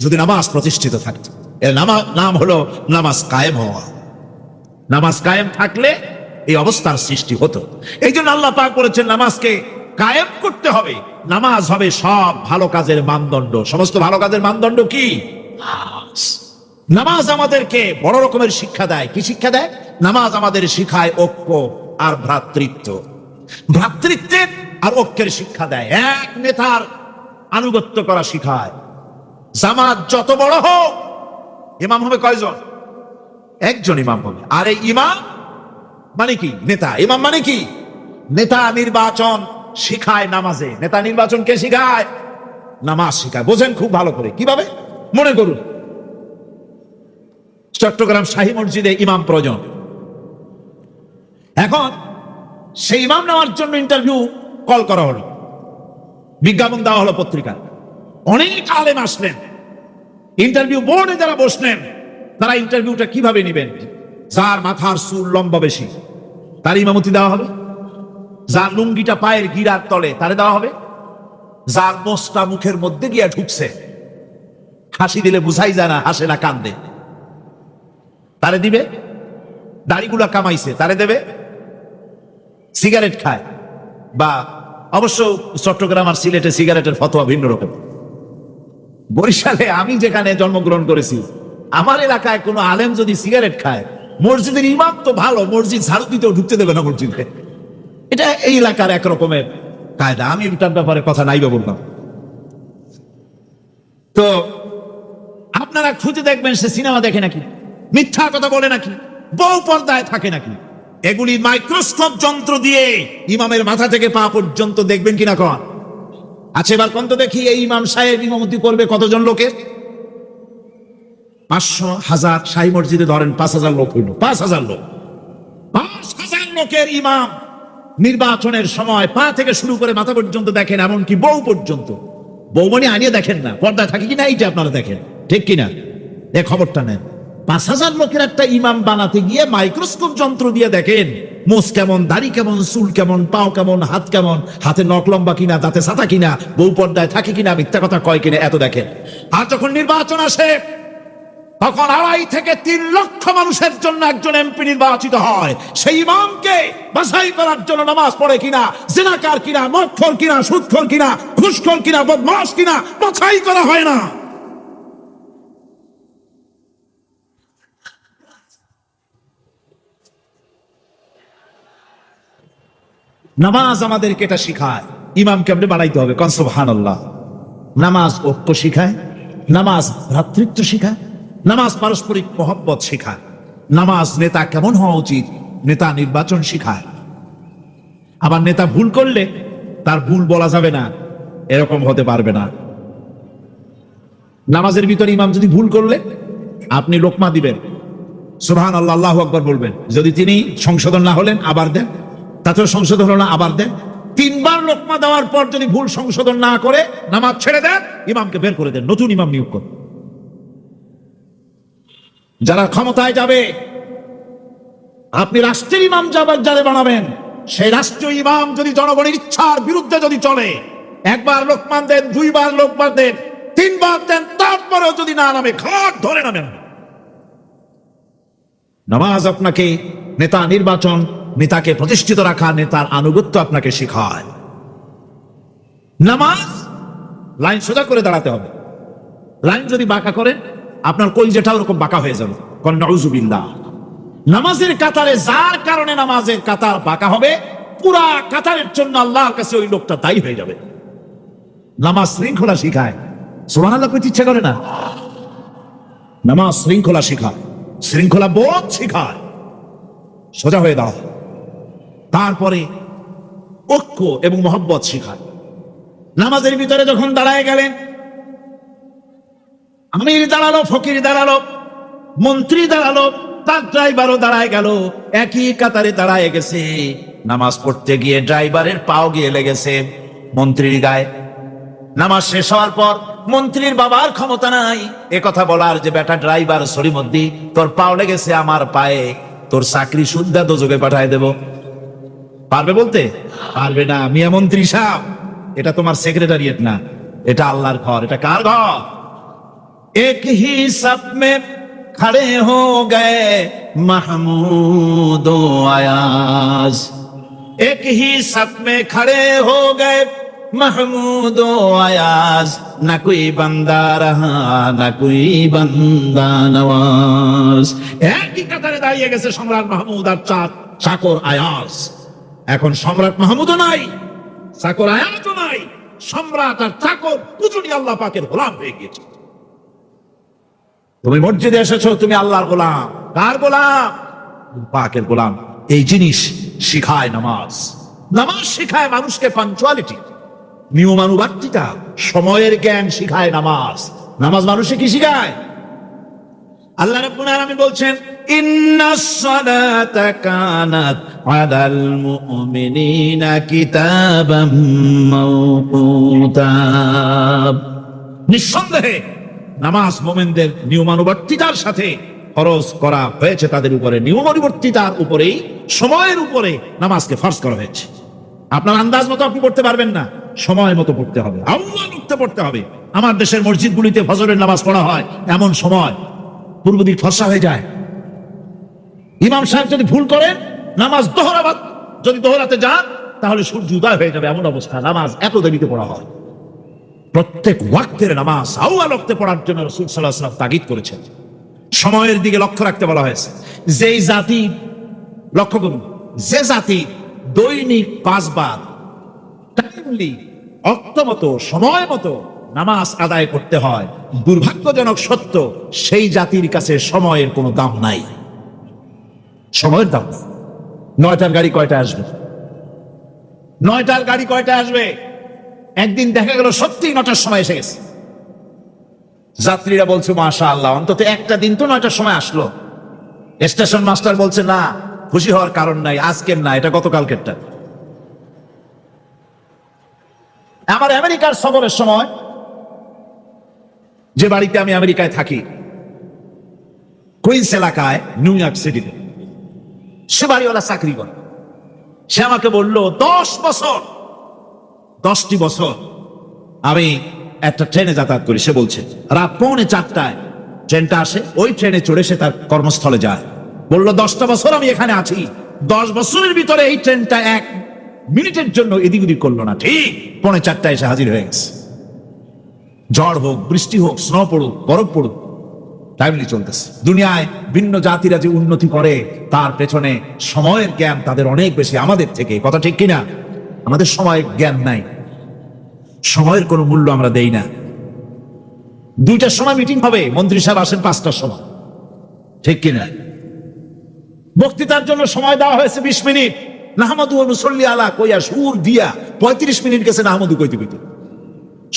A: যদি নামাজ প্রতিষ্ঠিত থাকতো। এর নাম হলো নামাজ কায়েম হওয়া। নামাজ কায়েম থাকলে এই অবস্থার সৃষ্টি হতো। এই জন্য আল্লাহ পাক বলেছেন নামাজকে কায়েম করতে হবে। নামাজ হবে সব ভালো কাজের মানদণ্ড। সমস্ত ভালো কাজের মানদণ্ড কি? নামাজ আমাদেরকে বড় রকমের শিক্ষা দেয়। কি শিক্ষা দেয়? নামাজ আমাদের শিখায় ঐক্য আর ভ্রাতৃত্ব, ভ্রাতৃত্বের আর ঐক্যের শিক্ষা দেয়। এক নেতার আনুগত্য করা শিখায়। জামাত যত বড় হোক, ইমাম হবে কয়জন? একজন ইমাম হবে। আর এই ইমাম মানে কি? নেতা। ইমাম মানে কি? নেতা নির্বাচন শিখায় নামাজে। নেতা নির্বাচন কে শিখায়? নামাজ শিখায়। বোঝেন খুব ভালো করে। কিভাবে? মনে করুন, চট্টগ্রাম শাহী মসজিদে ইমাম প্রয়োজন। এখন সেই ইমাম নেওয়ার জন্য ইন্টারভিউ কল করা হলো, বিজ্ঞাপন দেওয়া হলো পত্রিকা। অনেক আলেম আসলেন, ইন্টারভিউ বোর্ডে যারা বসলেন তারা ইন্টারভিউটা কিভাবে নেবেন? যার মাথার চুল লম্বা বেশি তার ইমামতি দেওয়া হবে, যার লুঙ্গিটা পায়ের গিরার তলে তারে দেওয়া হবে, যার মোষটা মুখের মধ্যে গিয়া ঢুকছে, হাসি দিলে বুঝাই যায় না হাসে না কান্দে, তারে দিবে। দাড়িগুলা কামাইছে তারে দেবে। সিগারেট খায়, বা অবশ্য চট্টগ্রাম আর সিলেটে সিগারেটের ফতোয়া ভিন্ন রকম। বরিশালে আমি যেখানে জন্মগ্রহণ করেছি, আমার এলাকায় কোনো আলেম যদি সিগারেট খায়, মসজিদের ইমাম তো ভালো, মসজিদ ঝাড়ু দিতেও ঢুকতে দেবে না মসজিদে। এটা এই এলাকার এক রকমের কায়দা। আমি এটার ব্যাপারে কথা নাইবা বললাম। তো আপনারা খুঁজে দেখবেন সে সিনেমা দেখে নাকি, মিথ্যা কথা বলে নাকি, বউ পর্দায় থাকে নাকি। এগুলি মাইক্রোস্কোপ যন্ত্র দিয়ে ইমামের মাথা থেকে পা পর্যন্ত দেখবেন কিনা কন। আচ্ছা, এবার কোন তো দেখি এই ইমাম সাহেব ইমামতি করবে কতজন লোকের? 500, 1000। শাহী মসজিদে ধরেন 5000 লোক হইল। 5000 লোক, 5000 লোকের ইমাম নির্বাচনের সময় পা থেকে শুরু করে মাথা পর্যন্ত দেখেন, এমনকি বউ পর্যন্ত। বউ মানে আনিয়ে দেখেন না, পর্দায় থাকে কিনা এইটা আপনারা দেখেন, ঠিক কিনা? এ খবরটা নেন। 5000 লোকের একটা ইমাম বানাতে গিয়ে মাইক্রোস্কোপ যন্ত্র দিয়ে দেখেন মোষ কেমন, দাড়ি কেমন, চুল কেমন, পাও কেমন, হাত কেমন, হাতে নখ লম্বা কিনা, দাঁতে ছাতা কিনা, বউ পর্দায় থাকে কিনা, মিথ্যা কথা কয় কিনা, এত দেখেন। আর যখন নির্বাচন আসে তখন 2.5 থেকে 3 লক্ষ মানুষের জন্য একজন এমপি নির্বাচিত হয়। সেই ইমামকে বাছাই করার জন্য নামাজ পড়ে কিনা, জিনাকার কিনা, মদখোর কিনা, সুদখোর কিনা, ঘুষখোর কিনা, বদমাশ কিনা বাছাই করা হয় না। নামাজ আমাদেরকে এটা শিখায়। ইমামকে আপনি বানাইতে হবে, কোন সুবহানাল্লাহ। নামাজ ঐক্য শিখায়, নামাজ ভ্রাতৃত্ব শিখায়, নামাজ পারস্পরিক মহব্বত শিখায়, নামাজ নেতা কেমন হওয়া উচিত, নেতা নির্বাচন শিখায়। আবার নেতা ভুল করলে তার ভুল বলা যাবে না, এরকম হতে পারবে না। নামাজের ভিতরে ইমাম যদি ভুল করলে আপনি লোকমা দিবেন, সুবহানাল্লাহ, আল্লাহু আকবার বলবেন। যদি তিনি সংশোধন না হলেন আবার দেন, তাতেও সংশোধন হলো না আবার দেন। 3 বার লোকমা দেওয়ার পর যদি ভুল সংশোধন না করে নামাজ ছেড়ে দেন, ইমামকে বের করে দেন, নতুন ইমাম নিয়োগ করেন। যারা ক্ষমতায় যাবে, আপনি রাষ্ট্রের ইমাম যারা বানাবেন, সেই রাষ্ট্রীয় ইমাম যদি জনগণের ইচ্ছার বিরুদ্ধে যদি চলে, 1 বার লোকমান দেন, 2 বার লোকমান দেন, 3 বার দেন, তারপরেও যদি না নামে, ঘাট ধরে নামেন। নামাজ আপনাকে নেতা নির্বাচন, নেতাকে প্রতিষ্ঠিত রাখা, নেতার আনুগত্য আপনাকে শেখায়। নামাজ লাইন সোজা করে দাঁড়াতে হবে। লাইন যদি বাঁকা করেন, আপনার কলজেটা ওরকম বাঁকা হয়ে যাবে। কোন নাউজুবিল্লাহ। নামাজের কাতারে যার কারণে নামাজের কাতার বাঁকা হবে, পুরা কাতারের জন্য আল্লাহর কাছে ওই লোকটা দায়ী হয়ে যাবে। নামাজ শৃঙ্খলা শিখায়। সুবহানাল্লাহ কইতে ইচ্ছা করে না? নামাজ শৃঙ্খলা শিখায়, শৃঙ্খলা বোধ শিখায়। সোজা হয়ে দাও। তারপরে ঐক্য এবং মহব্বত শিখায়। নামাজের ভিতরে যখন দাঁড়ায় গেলেন, আমির দাঁড়ালো, ফকির দাঁড়ালো, মন্ত্রী দাঁড়ালো, তার ড্রাইভারও দাঁড়ায় গেল, একই কাতারে দাঁড়ায় গেছে। নামাজ পড়তে গিয়ে ড্রাইভারের পাও গিয়ে লেগেছে মন্ত্রীর গায়ে। নামাজ শেষ হওয়ার পর মন্ত্রীর বাবার ক্ষমতা নাই এ কথা বলার যে বেটা ড্রাইভার সরিমদ্দি, তোর পাও লেগেছে আমার পায়ে, তোর চাকরি শুদ্ধা দোজকে পাঠায় দেব। পারবে বলতে? পারবে না। মিয়া মন্ত্রী সাহেব, এটা তোমার সেক্রেটারিয়েট না, এটা আল্লাহর ঘর। এটা কার ঘর? এক হি সব মে खड़े हो गए महमूद ও আয়াজ, एक ही सप में खड़े हो गए
B: महमूद आयाज न कोई बंदा रहा न कोई बंदा नवाज।
A: একই কাতারে দাঁড়িয়ে গেছে সম্রাট মাহমুদ আর চাকর আয়াজ। এখন সম্রাট মাহমুদও নাই, চাকর আয়াজও নাই, সম্রাট আর চাকর দুজনই আল্লাহ পাকের গোলাম হয়ে গিয়েছে। তুমি মসজিদে এসেছো, তুমি আল্লাহর গোলাম। কার গোলাম? পাকের গোলাম। এই জিনিস শিখায় নামাজ। নামাজ শিখায় মানুষকে পাঞ্চুয়ালিটি, নিয়মানুবর্তিতা, সময়ের জ্ঞান শিখায় নামাজ। নামাজ মানুষকে কি শিখায়? আল্লাহ রাব্বুল আলামিন বলছেন,
B: ইন্নাস সালাতা কানাত আলাল মুমিনিনা কিতাবাম মাওকুতা।
A: নিঃসন্দেহে নামাজ মুমিনদের নিয়মানুবর্তিতার সাথে ফরজ করা হয়েছে, তাদের উপরে নিয়মানুবর্তিতার উপরেই, সময়ের উপরে নামাজকে ফরজ করা হয়েছে। আপনার আন্দাজ মতো আপনি পড়তে পারবেন না, সময় মতো পড়তে হবে, আল্লাহ উঠতে পড়তে হবে। আমার দেশের মসজিদগুলিতে ফজরের নামাজ পড়া হয় এমন সময় পূর্ব দিক ফর্সা হয়ে যায়। ইমাম সাহেব যদি ভুল করেন, নামাজ যদি দোহরাতে যান, তাহলে সূর্য উদয় হয়ে যাবে, এমন অবস্থা। নামাজ এত দেরিতে পড়া হয়। প্রত্যেক ওয়াক্তের নামাজ আউয়াল ওয়াক্তে পড়ার জন্য রাসূল সাল্লাল্লাহু আলাইহি ওয়াসাল্লাম তাগিদ করেছেন। সময়ের দিকে লক্ষ্য রাখতে বলা হয়েছে। যেই জাতি, লক্ষ্য করুন, যে জাতি দৈনিক 5 বার টাইমলি, অক্তমতো, সময় মতো নামাজ আদায় করতে হয়, দুর্ভাগ্যজনক সত্য, সেই জাতির কাছে সময়ের কোনো দাম নাই। সময়ের দাম নাই। 9টার গাড়ি কয়টা আসবে? 9টার গাড়ি কয়টা আসবে? একদিন দেখা গেল সত্যি 9টার সময় এসে গেছে। যাত্রীরা বলছে মাশাআল্লাহ, অন্তত একটা দিন তো 9টার সময় আসলো। স্টেশন মাস্টার বলছে না, খুশি হওয়ার কারণ নাই, আজকের না, এটা গতকালকেরটা। আমার আমেরিকার সফরের সময়, যে বাড়িতে আমি আমেরিকায় থাকি, কুইন্স এলাকায়, নিউ ইয়র্ক সিটিতে, সে বাড়িওয়ালা চাকরি করে। সে আমাকে বলল 10টি বছর আমি একটা ট্রেনে যাতায়াত করি। সে বলছে রাত 3:45 ট্রেনটা আসে, ওই ট্রেনে চড়ে সে তার কর্মস্থলে যায়। বলল 10টা বছর আমি এখানে আছি, 10 বছরের ভিতরে এই ট্রেনটা 1 মিনিটের জন্য এদিক ওদিক করলো না, ঠিক 3:45 এসে হাজির হয়ে গেছে। ঝড় হোক, বৃষ্টি হোক, স্নো পড়ুক, বরফ পড়ুক, টাইমলি চলতেছে। দুনিয়ায় ভিন্ন জাতিরা যে উন্নতি করে, তার পেছনে সময়ের জ্ঞান তাদের অনেক বেশি আমাদের থেকে। কথা ঠিক কিনা? আমাদের সময়ের জ্ঞান নাই, সময়ের কোনো মূল্য আমরা দেই না। 2টার সময় মিটিং হবে, মন্ত্রী সাহেব আসেন 5টার সময়, ঠিক কিনা? বক্তৃতার জন্য সময় দেওয়া হয়েছে 20 মিনিট, নাহমাদু ওয়া নুসাল্লি আলা কইয়া সুর দিয়া 35 মিনিট গেছে নাহমাদু কইতে কইতে।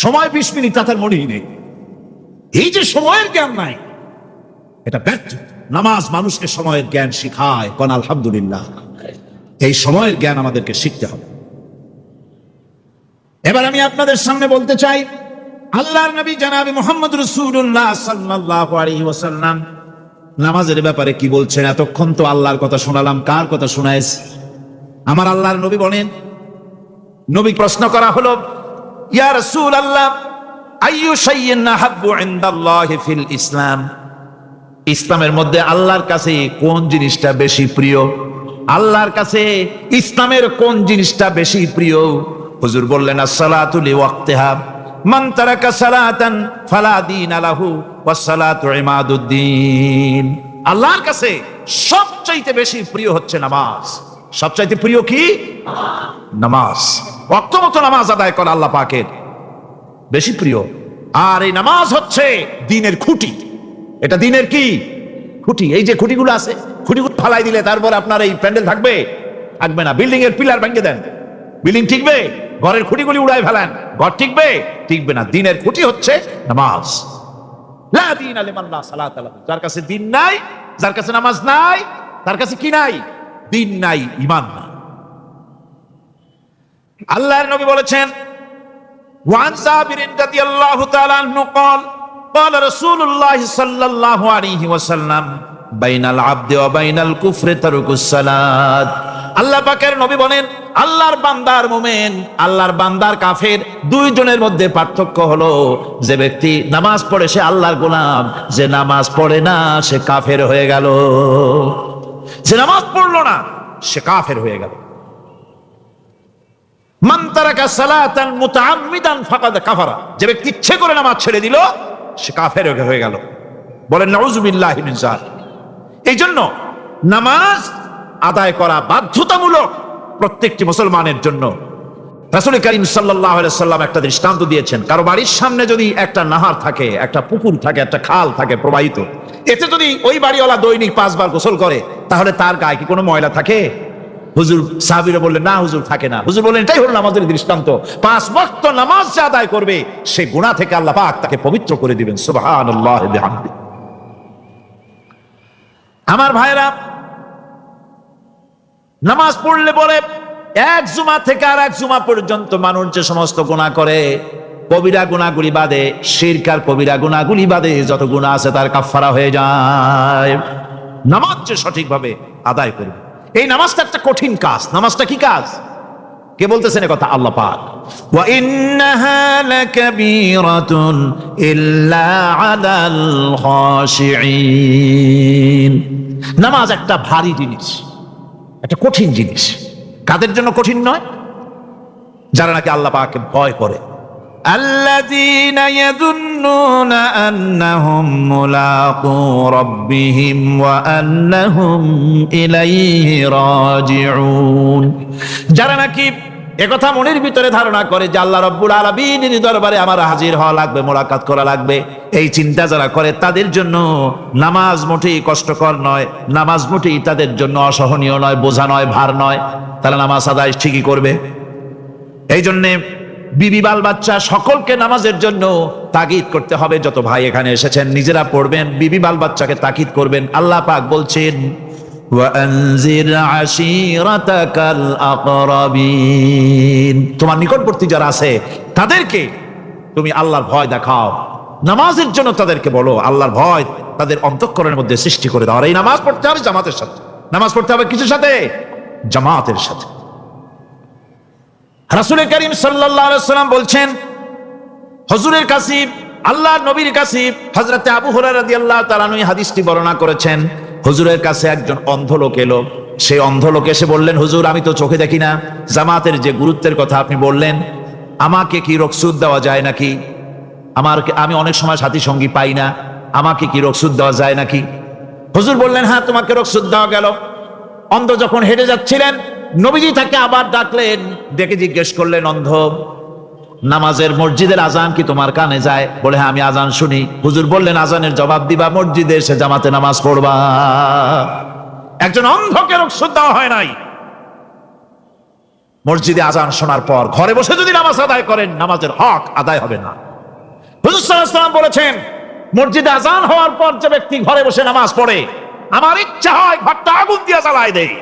A: সময় 20 মিনিট, তার মনেই নেই। এই যে সময়ের জ্ঞান নাই, এটা ব্যর্থ। নামাজ মানুষকে সময়ের জ্ঞান শিখায়। কোন আলহামদুলিল্লাহ। এই সময়ের জ্ঞান আমাদেরকে শিখতে হবে। এবার আমি আপনাদের সামনে বলতে চাই, আল্লাহর নবী জনাবে মুহাম্মদ রাসূলুল্লাহ সাল্লাল্লাহু আলাইহি ওয়াসাল্লাম নামাজের ব্যাপারে কি বলছেন। এতক্ষণ তো আল্লাহর কথা শোনালাম, কার কথা শোনাইছে? আমার আল্লাহর নবী বলেন, নবী প্রশ্ন করা হলো, ইয়া রাসূলুল্লাহ আইয়ু শাইইন আহাব্বু ইনদাল্লাহি ফিল ইসলাম, ইসলামের মধ্যে আল্লাহর কাছে কোন জিনিসটা বেশি প্রিয়? আল্লাহর কাছে ইসলামের কোন জিনিসটা বেশি প্রিয়? হুজুর বললেন, as-salatu li waqtiha, মান তারাকা সালাতান ফালা দীনা লাহু ওয়াস-সালাতু ইমাদুদ্দিন। আল্লাহর কাছে সবচাইতে বেশি প্রিয় হচ্ছে নামাজ। সবচাইতে প্রিয় কি? নামাজ। ওয়াক্তমতো নামাজ আদায় করা আল্লাহ পাকের বেশি প্রিয়। আর এই নামাজ হচ্ছে দ্বীনের খুঁটি। এটা দ্বীনের কি? খুঁটি। এই যে খুঁটিগুলো আছে, খুঁটিগুলো ফালাই দিলে তারপর আপনার এই প্যান্ডেল থাকবে? থাকবে না। বিল্ডিং এর পিলার ভেঙে দেন, বিল্ডিং টিকবে? ঘরের খুঁটিগুলি উড়াই ফেলেন, ঘর টিকবে? টিকবে না। দ্বীনের খুঁটি হচ্ছে নামাজ। লা দীনা লিমান লা সালাতা লাহু, যার কাছে দ্বীন নাই, যার কাছে নামাজ নাই, তার কাছে কি নাই? দ্বীন নাই, ঈমান নাই। আল্লাহর নবী বলেছেন, ওয়ান জাবির রাদিয়াল্লাহু তাআলা আনহু قال قال رسول الله صلى الله عليه وسلم بين العبد وبين الكفر ترك الصلاة। আল্লাহ পাকের নবী বলেন, আল্লাহর বান্দার মুমিন, আল্লাহর বান্দার কাফের, দুইজনের মধ্যে পার্থক্য হলো, যে ব্যক্তি নামাজ পড়ে সে আল্লাহর গোলাম, যে নামাজ পড়ে না সে কাফের হয়ে গেল। যে নামাজ পড়লো না সে কাফের হয়ে গেল। মান তারাকা সালাতান মুতাআম্মিদান ফাকাদ কাফারা, যে ব্যক্তি ইচ্ছে করে নামাজ ছেড়ে দিল সে কাফের হয়ে গেল। বলেন নাউযুবিল্লাহি মিন যালিক। এই জন্য নামাজ আদায় করা বাধ্যতামূলক প্রত্যেকটি মুসলমানের জন্য। রাসূল করিম সাল্লাল্লাহু আলাইহি সাল্লাম একটা দৃষ্টান্ত দিয়েছেন, কারো বাড়ির সামনে যদি একটা নাহার থাকে, একটা পুকুর থাকে, একটা খাল থাকে প্রবাহিত, এতে যদি ওই বাড়িওয়ালা দৈনিক 5 বার গোসল করে তাহলে তার গায়ে কি কোনো ময়লা থাকে? হুজুর, সাহাবীরা বললেন না হুজুর, থাকে না। হুজুর বললেন এটাই হলো নামাজের দৃষ্টান্ত। 5 ওয়াক্ত নামাজ যে আদায় করবে সে গুনাহ থেকে আল্লাহ পাক তাকে পবিত্র করে দিবেন। সুবহানাল্লাহ বিহামদি। আমার ভাইরা, নামাজ পড়লে পরে এক জুমা থেকে আর এক জুমা পর্যন্ত মানুষ যে সমস্ত গুনাহ করে, কবিরা গুনাহগুলি বাদে, শিরক আর কবিরা গুনাহগুলি বাদে যত গুনাহ আছে তার কাফারা হয়ে যায়। নামাজ যে সঠিকভাবে আদায় করবে, এই নামাজটা একটা কঠিন কাজ। নামাজটা কি কাজ? কে বলতেছেন এ কথা? আল্লাহ পাক।
B: ওয়া ইন্নাহা লাকাবীরাতুন ইল্লা আলাল খাশিঈন।
A: নামাজ একটা ভারী জিনিস, একটা কঠিন জিনিস। কাদের জন্য কঠিন নয়? যারা নাকি আল্লাহ পাককে ভয় করে।
B: الذين يظنون أنهم ملاقو ربهم وأنهم إليه راجعون।
A: যারা নাকি একথা মনের ভিতরে ধারণা করে যে আল্লাহ রাব্বুল আলামিনের দরবারে আমার হাজির হওয়া লাগবে, মোলাকাত করা লাগবে, এই চিন্তা যারা করে তাদের জন্য নামাজ মোটেই কষ্টকর নয়, নামাজ মোটেই তাদের জন্য অসহনীয় নয়, বোঝা নয়, ভার নয়। তারা নামাজ আদায় ঠিকই করবে। এই জন্যে বিবি বাল বাচ্চা সকলকে নামাজের জন্য তাগিদ করতে হবে। যত ভাই এখানে এসেছেন নিজেরা পড়বেন, বিবি বাল বাচ্চাকে তাকিদ করবেন। আল্লাহ পাক বলছেন
B: وأنذر عشيرتك الأقربين।
A: তোমার নিকটবর্তী যারা আছে তাদেরকে তুমি আল্লাহর ভয় দেখাও, নামাজের জন্য তাদেরকে বলো। আল্লাহর ভয় তাদের অন্তঃকরণের মধ্যে সৃষ্টি করে দাও। আর এই নামাজ পড়তে হবে জামাতের সাথে। নামাজ পড়তে হবে কিছুর সাথে? জামাতের সাথে। রাসূল করিম সাল্লাল্লাহু আলাইহি ওয়াসাল্লাম বলছেন, হুজুরের কাছে, আল্লাহর নবীর কাছে, হযরতে আবু হুরায়রা রাদিয়াল্লাহু তাআলা আনহু হাদিসটি বর্ণনা করেছেন। হুজুরের কাছে একজন অন্ধ লোক এলো। সেই অন্ধ লোক এসে বললেন, হুজুর আমি তো চোখে দেখি না, জামাতের যে গুরুত্বের কথা আপনি বললেন, আমাকে কি রুখসুত দেওয়া যায় নাকি? আমি অনেক সময় সাথী সঙ্গী পাই না, আমাকে কি রুখসুত দেওয়া যায় নাকি? হুজুর বললেন, হ্যাঁ তোমাকে রুখসুত দেওয়া গেল। অন্ধ যখন হেঁটে যাচ্ছিলেন নবীজি তাকে আবার ডাকলেন, ডেকে জিজ্ঞেস করলেন, অন্ধ নামাজের মসজিদের আজান কি তোমার কানে যায়? বলে হ্যাঁ আমি আজান শুনি। হুজুর বললেন আজানের জবাব দিবা, মসজিদে এসে জামাতে নামাজ পড়বা। একজন অন্ধকে রুখসুত দেওয়া হয় নাই। মসজিদে আজান শোনার পর ঘরে বসে যদি নামাজ আদায় করেন নামাজের হক আদায় হবে না। হুজুর সাল্লাল্লাহু আলাইহি ওয়াসাল্লাম বলেছেন, মসজিদে আজান হওয়ার পর যে ব্যক্তি ঘরে বসে নামাজ পড়ে, আমার ইচ্ছা হয় ঘরটা আগুন দিয়ে জ্বালায় দেয়।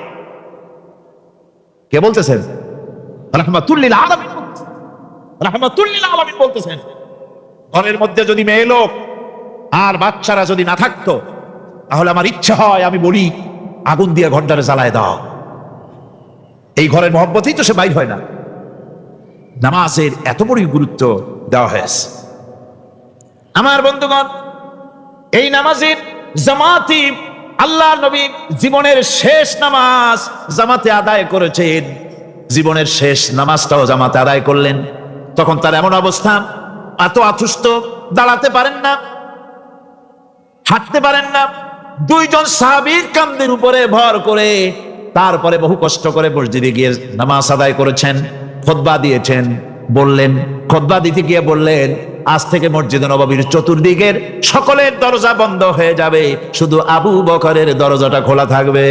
A: কে বলতেছেন? রাহমাতুল্লিল আলামিন, রাহমাতুল্লিল আলামিন বলতেছেন। ঘরের মধ্যে যদি মেয়ে লোক আর বাচ্চারা যদি না থাকতো তাহলে আমার ইচ্ছা হয় আমি বলি আগুন দিয়ে ঘরটারে জ্বালায় দাও। এই ঘরের মহব্বতেই তো সে বাইর হয় না। নামাজের এত বড়ই গুরুত্ব দেওয়া হয়েছে। আমার বন্ধুগণ, এই নামাজের জামাতি আল্লাহর নবী জীবনের শেষ নামাজ জামাতে আদায় করেছেন। জীবনের শেষ নামাজটাও জামাতে আদায় করলেন। তখন তার এমন অবস্থা, এত অসুস্থ, দাঁড়াতে পারেন না, হাঁটতে পারেন না। দুইজন সাহাবীর কাঁধের উপরে ভর করে তারপরে বহু কষ্ট করে মসজিদে গিয়ে নামাজ আদায় করেছেন। খুতবা দিয়েছেন। বললেন, খুতবা দিতে গিয়ে বললেন, আজ থেকে মসজিদে নববীর চতুর্দিকের সকলের দরজা বন্ধ হয়ে যাবে, শুধু আবু বকরের দরজাটা খোলা থাকবে।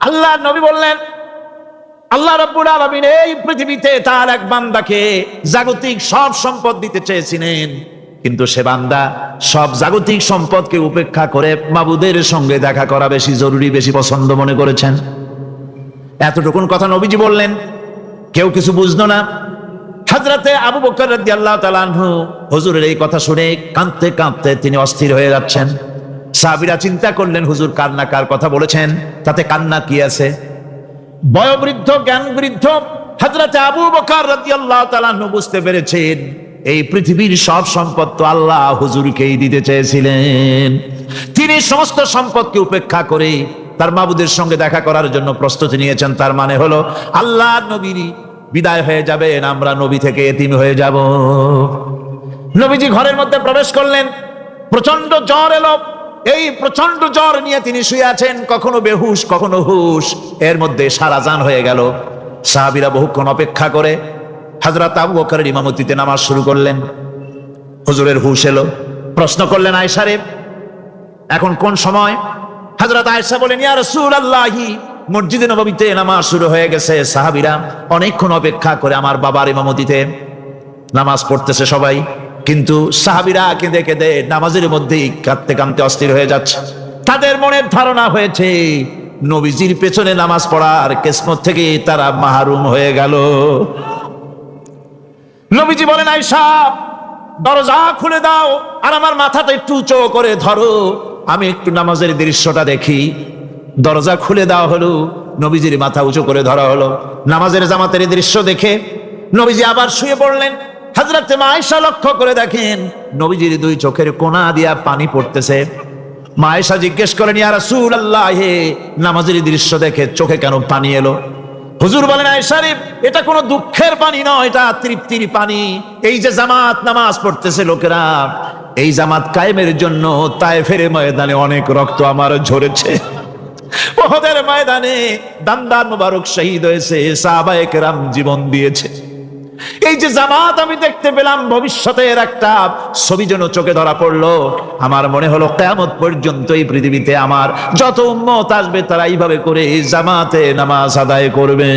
A: আল্লাহ নবী বললেন, আল্লাহ রাব্বুল আলামিন এই পৃথিবীতে তার এক বান্দাকে জাগতিক সব সম্পদ দিতে চেয়েছিলেন, কিন্তু সে বান্দা সব জাগতিক সম্পদকে উপেক্ষা করে মাবুদের সঙ্গে দেখা করা বেশি জরুরি, বেশি পছন্দ মনে করেছেন। এতটুকুন কথা নবীজি বললেন, কেউ কিছু বুঝলো না। হযরতে আবু বকর রাদিয়াল্লাহু তাআলা আনহু হুজুরের এই কথা শুনে কাঁদতে কাঁদতে তিনি অস্থির হয়ে যাচ্ছেন। সাহাবীরা চিন্তা করলেন, হুজুর কান্না কার কথা বলেছেন, তাতে কান্না কি আছে? বয়োবৃদ্ধ, জ্ঞান বৃদ্ধ হযরতে আবু বকর রাদিয়াল্লাহু তাআলা আনহু বুঝতে পেরেছেন এই পৃথিবীর সব সম্পদ তো আল্লাহ হুজুরকেই দিতে চেয়েছিলেন। তিনি সমস্ত সম্পদকে উপেক্ষা করে
B: তার মাবুদের সঙ্গে দেখা করার জন্য প্রস্তুতি নিয়েছেন। তার মানে হলো আল্লাহ নবী বিদায় হয়ে যাবেন, আমরা নবী থেকে এতিম হয়ে যাব। নবীজি ঘরের মধ্যে প্রবেশ করলেন, প্রচন্ড জ্বর এলো। এই প্রচন্ড জ্বর নিয়ে তিনি শুয়ে আছেন, কখনো বেহুশ কখনো হুশ। এর মধ্যে সারাজান হয়ে গেল। সাহাবীরা বহুক্ষণ অপেক্ষা করে হযরত আবু বকরের ইমামতিতে নামাজ শুরু করলেন। হুজুরের হুশ এলো, প্রশ্ন করলেন, আয়েশা রে, এখন কোন সময়? হযরত আয়েশা বলেন, ইয়া রাসূলুল্লাহি, মসজিদে নববীতে নামাজ শুরু হয়ে গেছে। সাহাবীরা অনেকক্ষণ অপেক্ষা করে আমার বাবার ইমামতিতে নামাজ পড়তেছে সবাই, কিন্তু সাহাবীরা কেঁদে কেঁদে নামাজের মধ্যেই কাঁদতে কাঁদতে অস্থির হয়ে যাচ্ছে। তাদের মনের ধারণা হয়েছে নবীজির পেছনে নামাজ পড়ার কিসমত থেকে তারা মাহরুম হয়ে গেল। নবীজি বলেন, আয়েশা, দরজা খুলে দাও আর আমার মাথাটা একটু উঁচু করে ধরো, আমি একটু নামাজের দৃশ্যটা দেখি। দরজা খুলে দেওয়া হলো, নবীজির মাথা উঁচু করে ধরা হলো। নামাজের জামাতের দৃশ্য দেখে নবীজি আবার শুয়ে পড়লেন। হযরত মা আয়েশা লক্ষ্য করে দেখেন নবীজির দুই চোখের কোনা দিয়া পানি পড়তেছে। মা আয়েশা জিজ্ঞেস করেন, ইয়া রাসূলুল্লাহ, হে, নামাজের দৃশ্য দেখে চোখে কেন পানি এলো? হুজুর বলেন, আয়েশা রে, এটা কোনো দুঃখের পানি নয়, এটা তৃপ্তির পানি। এই যে জামাত নামাজ পড়তেছে লোকেরা, এই জামাত কায়েমের জন্য তায়েফের ময়দানে অনেক রক্ত আমার ঝরেছে। উহুদের ময়দানে দান্দান মুবারক শহীদ হয়েছে, সাহাবায়ে কেরাম জীবন দিয়েছে। এই যে জামাত আমি দেখতে পেলাম, ভবিষ্যতের একটা ছবি যেন চোখে ধরা পড়লো। আমার মনে হলো কিয়ামত পর্যন্ত এই পৃথিবীতে আমার যত উম্মত আসবে তারা এইভাবে করে জামাতে নামাজ আদায় করবে।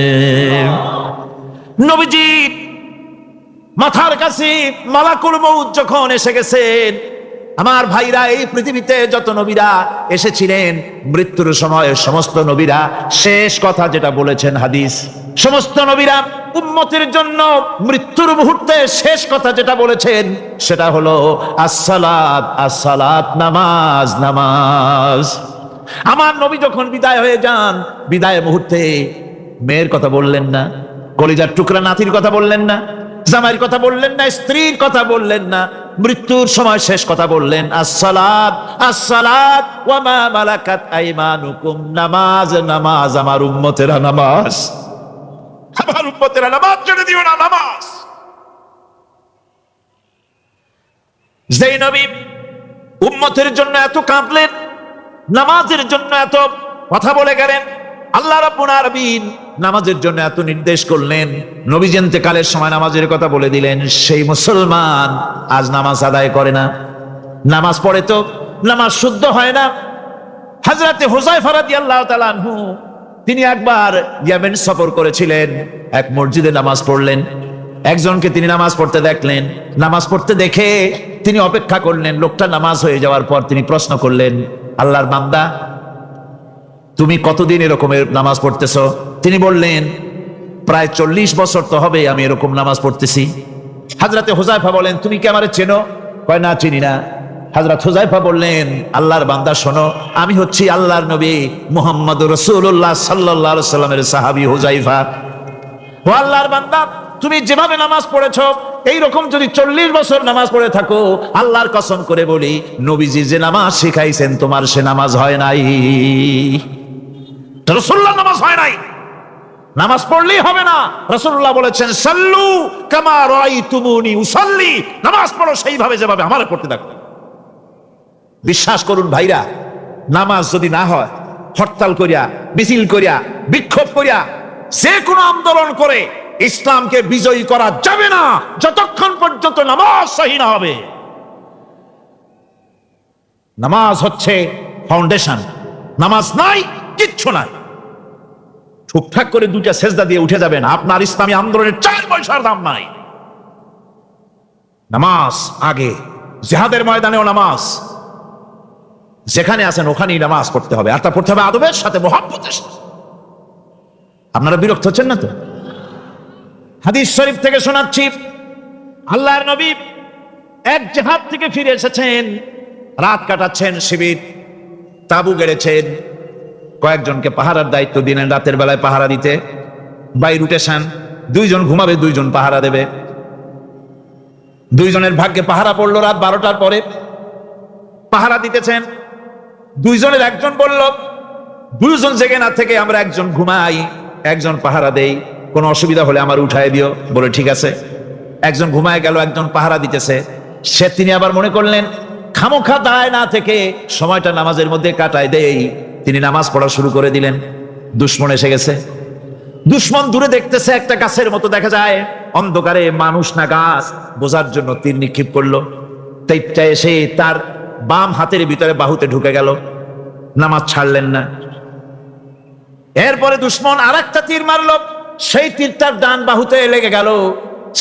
B: নবীজি মাথার কাছে মালাকুল মউত যখন এসে গেছেন, আমার ভাইরা, এই পৃথিবীতে যত নবীরা এসেছিলেন মৃত্যুর সময় সমস্ত নবীরা শেষ কথা যেটা বলেছেন, হাদিস, সমস্ত নবীরা উম্মতের জন্য মৃত্যুর মুহূর্তে শেষ কথা যেটা বলেছেন সেটা হলো আসসালাত, আসসালাত, নামাজ, নামাজ। আমার নবী যখন বিদায় হয়ে যান, বিদায় মুহূর্তে মেয়ের কথা বললেন না, কলিজার টুকরা নাতির কথা বললেন না, জামাইয়ের কথা বললেন না, স্ত্রীর কথা বললেন না, মৃত্যুর সময় শেষ কথা বললেন আসসালাত, আসসালাত ওয়া মা মালাকাত আইমানুকুম, নামাজ, নামাজ, আমার উম্মতেরা নামাজ, আমার উম্মতেরা নামাজ ছেড়ে দিও না, নামাজ। যেই নবী উম্মতের জন্য এত কাঁদলেন, নামাজের জন্য এত কথা বলে গেলেন, আল্লাহ রাব্বুল আলামিন নামাজের জন্য এত নির্দেশ করলেন, নবীজি ইন্তেকালের সময় নামাজের কথা বলে দিলেন, সেই মুসলমান আজ নামাজ আদায় করে না। নামাজ পড়ে তো নামাজ শুদ্ধ হয় না। হযরতে হুযায়ফা রাদিয়াল্লাহু তাআলা আনহু, তিনি একবার ইয়েমেন সফর করেছিলেন, এক মসজিদে নামাজ পড়লেন। একজনকে তিনি নামাজ পড়তে দেখলেন, নামাজ পড়তে দেখে তিনি অপেক্ষা করলেন। লোকটা নামাজ হয়ে যাওয়ার পর তিনি প্রশ্ন করলেন, আল্লাহর বান্দা, তুমি কতদিন এরকমের নামাজ পড়তেছ? তিনি বললেন, প্রায় 40 বছর তো হবে আমি এরকম নামাজ পড়তেছি। হযরতে হুযায়ফা বলেন, তুমি কি আমারে চেনো? কয়, না, চিনি না। হযরত হুযায়ফা বললেন, আল্লাহর বান্দা শোনো, আমি হচ্ছি আল্লাহর নবী মুহাম্মদুর রাসূলুল্লাহ সাল্লাল্লাহু আলাইহি সাল্লামের সাহাবী হুযায়ফা। ও আল্লাহর বান্দা, তুমি যেভাবে নামাজ পড়েছো এইরকম যদি 40 বছর নামাজ পড়ে থাকো, আল্লাহর কসম করে বলি, নবীজি যে নামাজ শিখাইছেন তোমার সে নামাজ হয় নাই, রাসূলুল্লাহ নামাজ হয় নাই। নামাজ পড়লেই হবে না। রাসূলুল্লাহ বলেছেন, সাল্লু কামা রাআইতুমুনি উসাল্লি, নামাজ পড়ো সেইভাবে যেভাবে আমারে পড়তে দেখো। বিশ্বাস করুন ভাইরা, নামাজ যদি না হয়, হরতাল করিয়া, মিছিল করিয়া, বিক্ষোভ করিয়া, যে কোনো আন্দোলন করে ইসলামকে বিজয়ী করা যাবে না যতক্ষণ পর্যন্ত নামাজ সহি না হবে। নামাজ হচ্ছে ফাউন্ডেশন, নামাজ নাই কিচ্ছু নাই। ঠিকঠাক করে দুইটা সেজদা দিয়ে উঠে যাবেন, আপনার ইসলামী আন্দোলনের 4 পয়সার দাম নাই। নামাজ আগে, জিহাদের ময়দানেও নামাজ, যেখানে আছেন ওখানেই নামাজ পড়তে হবে, আর তা পড়তে হবে আদবের সাথে, মুহাব্বতের সাথে। আপনারা বিরক্ত হচ্ছেন না তো? হাদিস শরীফ থেকে শোনাচ্ছি, আল্লাহর নবী এক জিহাদ থেকে ফিরে এসেছেন, রাত কাটাচ্ছেন, শিবির তাবু গেড়েছেন, কয়েকজনকে পাহারার দায়িত্ব দিলেন রাতের বেলায় পাহারা দিতে। বাই রুটেশন, 2 জন ঘুমাবে, 2 জন পাহারা দেবে। 2 জনের ভাগ্যে পাহারা পড়লো রাত 12টার পরে, পাহারা দিতেছেন। 2 জনের একজন বলল, দুজন জেগে না থেকে আমরা একজন ঘুমাই, একজন পাহারা দেই, কোনো অসুবিধা হলে আমার উঠায় দিও, বলে ঠিক আছে। একজন ঘুমায় গেল, একজন পাহারা দিতেছে। তিনি আবার মনে করলেন খামোখা দায় না থেকে সময়টা নামাজের মধ্যে কাটায় দেই, তিনি নামাজ পড়া শুরু করে দিলেন। দুশমন এসে গেছে, দুশমন দূরে দেখতেছে, একটা গাছের মতো দেখা যায়, অন্ধকারে মানুষ না গাছ বোঝার জন্য তীর নিক্ষেপ করলো। তীরটা এসে তার বাম হাতের ভিতরে বাহুতে ঢুকে গেল, নামাজ ছাড়লেন না। এরপরে দুশমন আর একটা তীর মারলো, সেই তীরটার ডান বাহুতে লেগে গেল।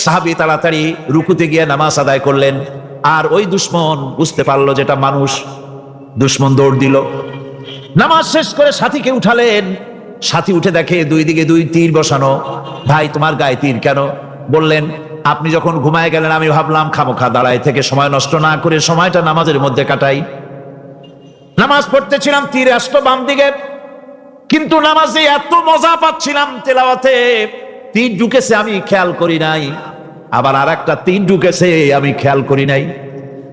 B: সাহাবী তাড়াতাড়ি রুকুতে গিয়ে নামাজ আদায় করলেন। আর ওই দুশমন বুঝতে পারলো যেটা মানুষ, দুশমন দৌড় দিল। নামাজ শেষ করে সাথীকে উঠালেন, সাথী উঠে দেখে দুই দিকে দুই তীর বসানো। ভাই তোমার গায়ে তীর কেন? বললেন আপনি যখন ঘুমায় গেলেন আমি ভাবলাম খামোখা দাঁড়ায় থেকে সময় নষ্ট না করে সময়টা নামাজের মধ্যে কাটাই। নামাজ পড়তেছিলাম, তীর আসতো বাম দিকে, কিন্তু নামাজে এত মজা পাচ্ছিলাম তেলাওয়াতে, তীর ঢুকেছে আমি খেয়াল করি নাই। আবার আর একটা তীর ঢুকেছে আমি খেয়াল করি নাই।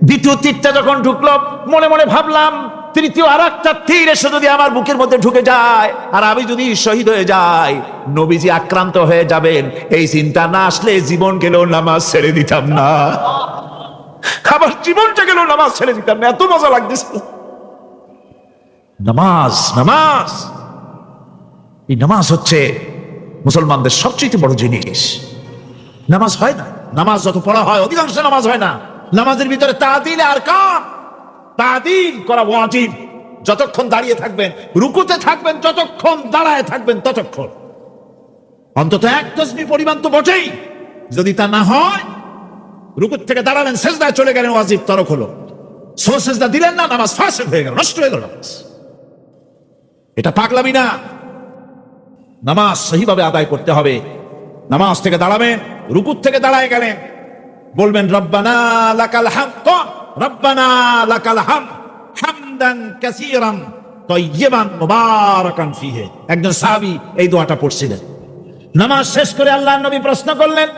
B: দ্বিতীয় তীরটা যখন ঢুকলো মনে মনে ভাবলাম তৃতীয় আর একটা তীর এসে যদি আমার বুকের মধ্যে ঢুকে যায় আর আমি যদি শহীদ হয়ে যাই, নবীজি আক্রান্ত হয়ে যাবেন, এই চিন্তা না আসলে জীবন গেলেও নামাজ ছেড়ে দিতাম না। আবার জীবনটা গেলেও নামাজ ছেড়ে দিতাম না, এত মজা লাগতেছিল। নামাজ, নামাজ, এই নামাজ হচ্ছে মুসলমানদের সবচেয়ে বড় জিনিস। নামাজ হয় না, নামাজ যত পড়া হয় অধিকাংশ নামাজ হয় না। নামাজের ভিতরে তাদিল আর কাম, তাদিল করা ওয়াজিব। যতক্ষণ দাঁড়িয়ে থাকবেন, রুকুতে থাকবেন, যতক্ষণ দাঁড়ায় থাকবেন ততক্ষণ অন্তত এক তাসবিহ পরিমাণ তো বটেই। যদি তা না হয়, রুকুত থেকে দাঁড়ালেন, সেজদায় চলে গেলেন, ওয়াজিব তরক হলো। সো সেজদা দিলেন না, নামাজ ফাসিদ হয়ে গেল, নষ্ট হয়ে গেল নামাজ। এটা পাগলামি না, নামাজ সহিভাবে আদায় করতে হবে। নামাজ থেকে দাঁড়াবেন, রুকুত থেকে দাঁড়ায় গেলেন, বলবেন রব্বানা লাকাল হামদ, রব্বানা লাকাল হামদ হামদান কাসীরান তাইয়্যিবান মুবারাকান ফীহি। একজন সাহাবী এই দোয়াটা পড়ছিলেন। নামাজ শেষ করে আল্লাহর নবী প্রশ্ন করলেন,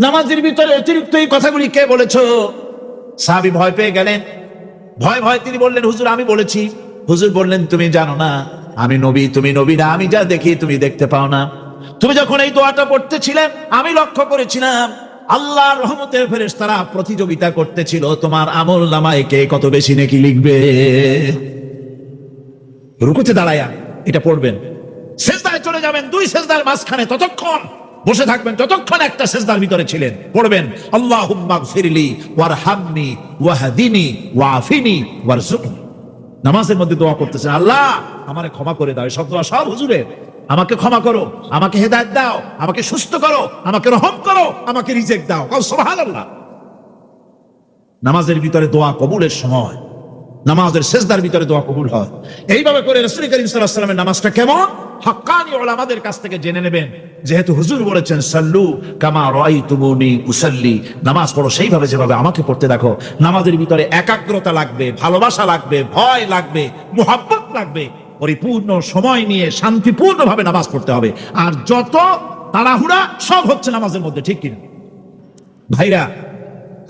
B: নামাজের ভিতরে অতিরিক্ত এই কথাগুলি কে বলেছো? সাহাবী ভয় পেয়ে গেলেন। ভয় ভয় তিনি বললেন, হুজুর আমি বলেছি। হুজুর বললেন, তুমি জানো না আমি নবী, তুমি নবী না, আমি যা দেখি তুমি দেখতে পাও না। তুমি যখন এই দোয়াটা পড়তেছিলে আমি লক্ষ্য করেছিলাম আল্লাহর রহমতের ফেরেশতারা প্রতিযোগিতা করতেছিল তোমার আমল নামায় কে কত বেশি নেকি লিখবে। রুকুতে দাঁড়ায়া এটা পড়বেন, সেজদায় চলে যাবেন, দুই সেজদার মাঝখানে ততক্ষণ বসে থাকবেন যতক্ষণ একটা সেজদার ভিতরে ছিলেন। পড়বেন আল্লাহুম্মা গফিরলি ওয়ারহামনি ওয়াহদিনি ওয়াআফিনি ওয়ারযুকনি। নামাজের মধ্যে দোয়া করতেছেন, আল্লাহ আমারে ক্ষমা করে দাও। সব দোয়া সব হুজুরের, আমাকে ক্ষমা করো, আমাকে হেদায়েত দাও, আমাকে সুস্থ করো, আমাকে রহম করো, আমাকে রিজিক দাও। সুবহানাল্লাহ। নামাজের ভিতরে দোয়া কবুলের সময়, নামাজের সেজদার ভিতরে দোয়া কবুল হয়। এইভাবে করে রাসূল করিম সাল্লাল্লাহু আলাইহি ওয়াসাল্লামের নামাজটা কেমন হাক্কানি উলামাদের কাছ থেকে জেনে নেবেন। যেহেতু হুজুর বলেছেন সাল্লু কামা রাআইতুমুনি উসাল্লি, নামাজ পড়ো সেইভাবে যেভাবে আমাকে পড়তে দেখো। নামাজের ভিতরে একাগ্রতা লাগবে, ভালোবাসা লাগবে, ভয় লাগবে, মুহাব্বত লাগবে। পরিপূর্ণ সময় নিয়ে শান্তিপূর্ণভাবে নামাজ পড়তে হবে। আর যত তাড়াহুড়া সব হচ্ছে নামাজের মধ্যে, ঠিক কিনা ভাইরা?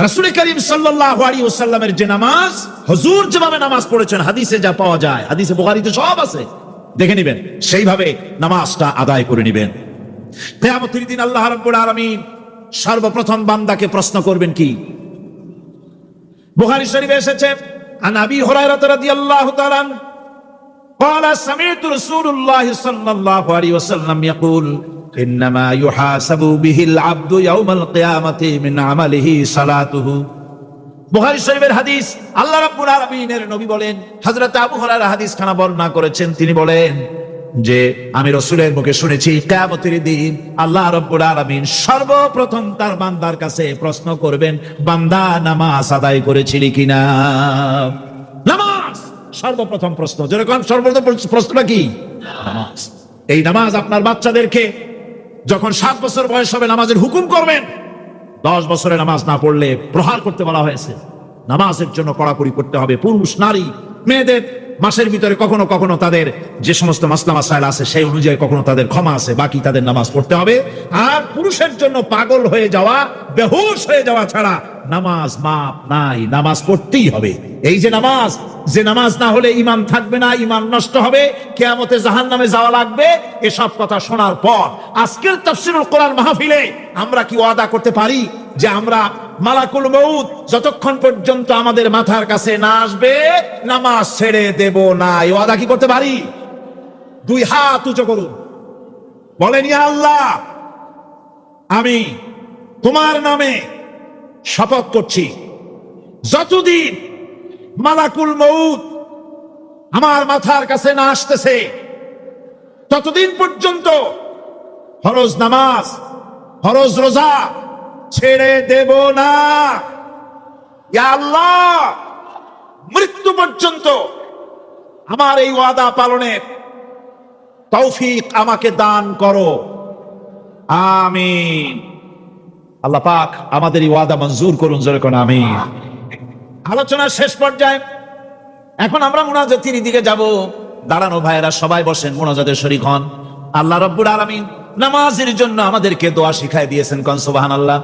B: রাসূল করিম সাল্লাল্লাহু আলাইহি ওয়াসাল্লামের যে নামাজ, হুজুর যেভাবে নামাজ পড়েছেন হাদিসে যা পাওয়া যায়, হাদিসে বুখারীতে সব আছে, দেখে নেবেন, সেইভাবে নামাজটা আদায় করে নেবেন। কিয়ামতের দিন আল্লাহ রাব্বুল আলামিন সর্বপ্রথম বান্দাকে প্রশ্ন করবেন কি? বুখারী শরীফে এসেছে, আন আবি হুরায়রা রাদিয়াল্লাহু তাআলা قال سمعت رسول الله صلى الله عليه وسلم يقول إنما يحاسب به العبد يوم القيامة من عمله صلاته। বুখারী শরীফের হাদিস, আল্লাহ রাব্বুল আলামিনের নবী বলেন, হযরত আবু হুরায়রা হাদিস খানা বর্ণনা করেছেন, তিনি বলেন যে আমি রাসূলের মুখে শুনেছি কিয়ামতের দিন আল্লাহ রাব্বুল আলামিন সর্বপ্রথম তার বান্দার কাছে প্রশ্ন করবেন, বান্দা নামাজ আদায় করেছিলি কিনা? নামাজ সর্বপ্রথম প্রশ্ন। যেরকম সর্বপ্রথম প্রশ্নটা কি? নামাজ। এই নামাজ আপনার বাচ্চাদেরকে যখন 7 বছর বয়স হবে নামাজের হুকুম করবেন। 10 বছরে নামাজ না পড়লে প্রহার করতে বলা হয়েছে। নামাজের জন্য কড়াকড়ি করতে হবে। পুরুষ নারী মেয়েদের মাসের ভিতরে কখনো কখনো তাদের যে সমস্ত মাসলা মাসাইল আছে সেই অনুযায়ী কখনো তাদের ক্ষমা আছে, বাকি তাদের নামাজ পড়তে হবে। আর পুরুষের জন্য পাগল হয়ে যাওয়া, বেহুশ হয়ে যাওয়া ছাড়া নামাজ মাপ নাই, নামাজ পড়তেই হবে। এই যে নামাজ
A: যে নামাজ না হলে ঈমান থাকবে না, ঈমান নষ্ট হবে, কিয়ামতে জাহান্নামে যাওয়া লাগবে, এসব কথা শোনার পর আজকের তাফসীরুল কোরআন মাহফিলে আমরা কি ওয়াদা করতে পারি যে আমরা মালাকুল মউত যতক্ষণ পর্যন্ত আমাদের মাথার কাছে না আসবে নামাজ ছেড়ে দেব না? এই ওয়াদা কি করতে পারি? দুই হাত উঁচু করুন, বলেন ইয়া আল্লাহ, আমি তোমার নামে শপথ করছি, যতদিন মালাকুল মউত আমার মাথার কাছে না আসতেছে ততদিন পর্যন্ত ফরজ নামাজ, ফরজ রোজা ছেড়ে দেব না। ইয়া আল্লাহ, মৃত্যু পর্যন্ত আমার এই ওয়াদা পালনের তৌফিক আমাকে দান করো, আমিন। আল্লাহ পাক আমাদের এই ওয়াদা মঞ্জুর করুন, জোরে কোন আমিন। আলোচনার শেষ পর্যায়ে এখন আমরা মুনাজাতের দিকে যাব। দাঁড়ানো ভাইয়েরা সবাই বসেন, মুনাজাতের শরীক হন। আল্লাহ রাব্বুল আলামিন নামাজের জন্য আমাদেরকে দোয়া শিখাই দিয়েছেন, কোন সুবহানাল্লাহ।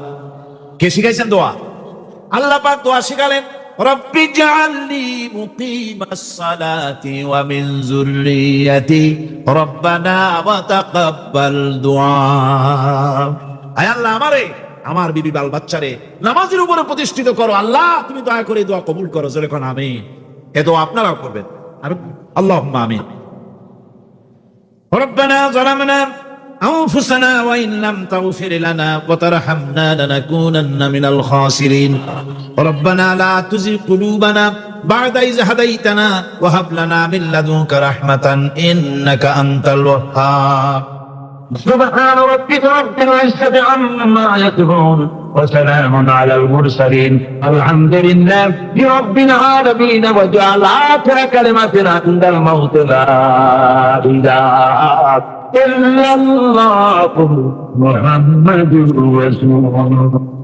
A: কে শিখাইছেন দোয়া? আল্লাহ পাক দোয়া শিখালেন, রব্বি জাআলনি মুকিমাস সালাতি ওয়া মিন যুররিয়াতি রব্বানা ওয়া তাকাব্বাল দুআ। আয় আল্লাহ, আমারে আমার বিবি বাল বাচ্চারে নামাজের উপরে প্রতিষ্ঠিত করো। আল্লাহ, তুমি দয়া করে দোয়া কবুল করো, জোরে কোন আমিন। এ দোয়া আপনারাও করবেন, আর আল্লাহুম্মা আমিন। রব্বানা যালামনা أنفسنا وإن لم تغفر لنا وترحمنا لنكونن من الخاسرين ربنا لا تزغ قلوبنا بعد إذ هديتنا وهب لنا من لدنك رحمة إنك أنت الوهاب
C: سبحان ربك رب العزة عما يصفون وسلام على المرسلين الحمد لله رب العالمين وجعل آخر كلمتنا عند الموت لا إله إلا الله محمد رسول الله.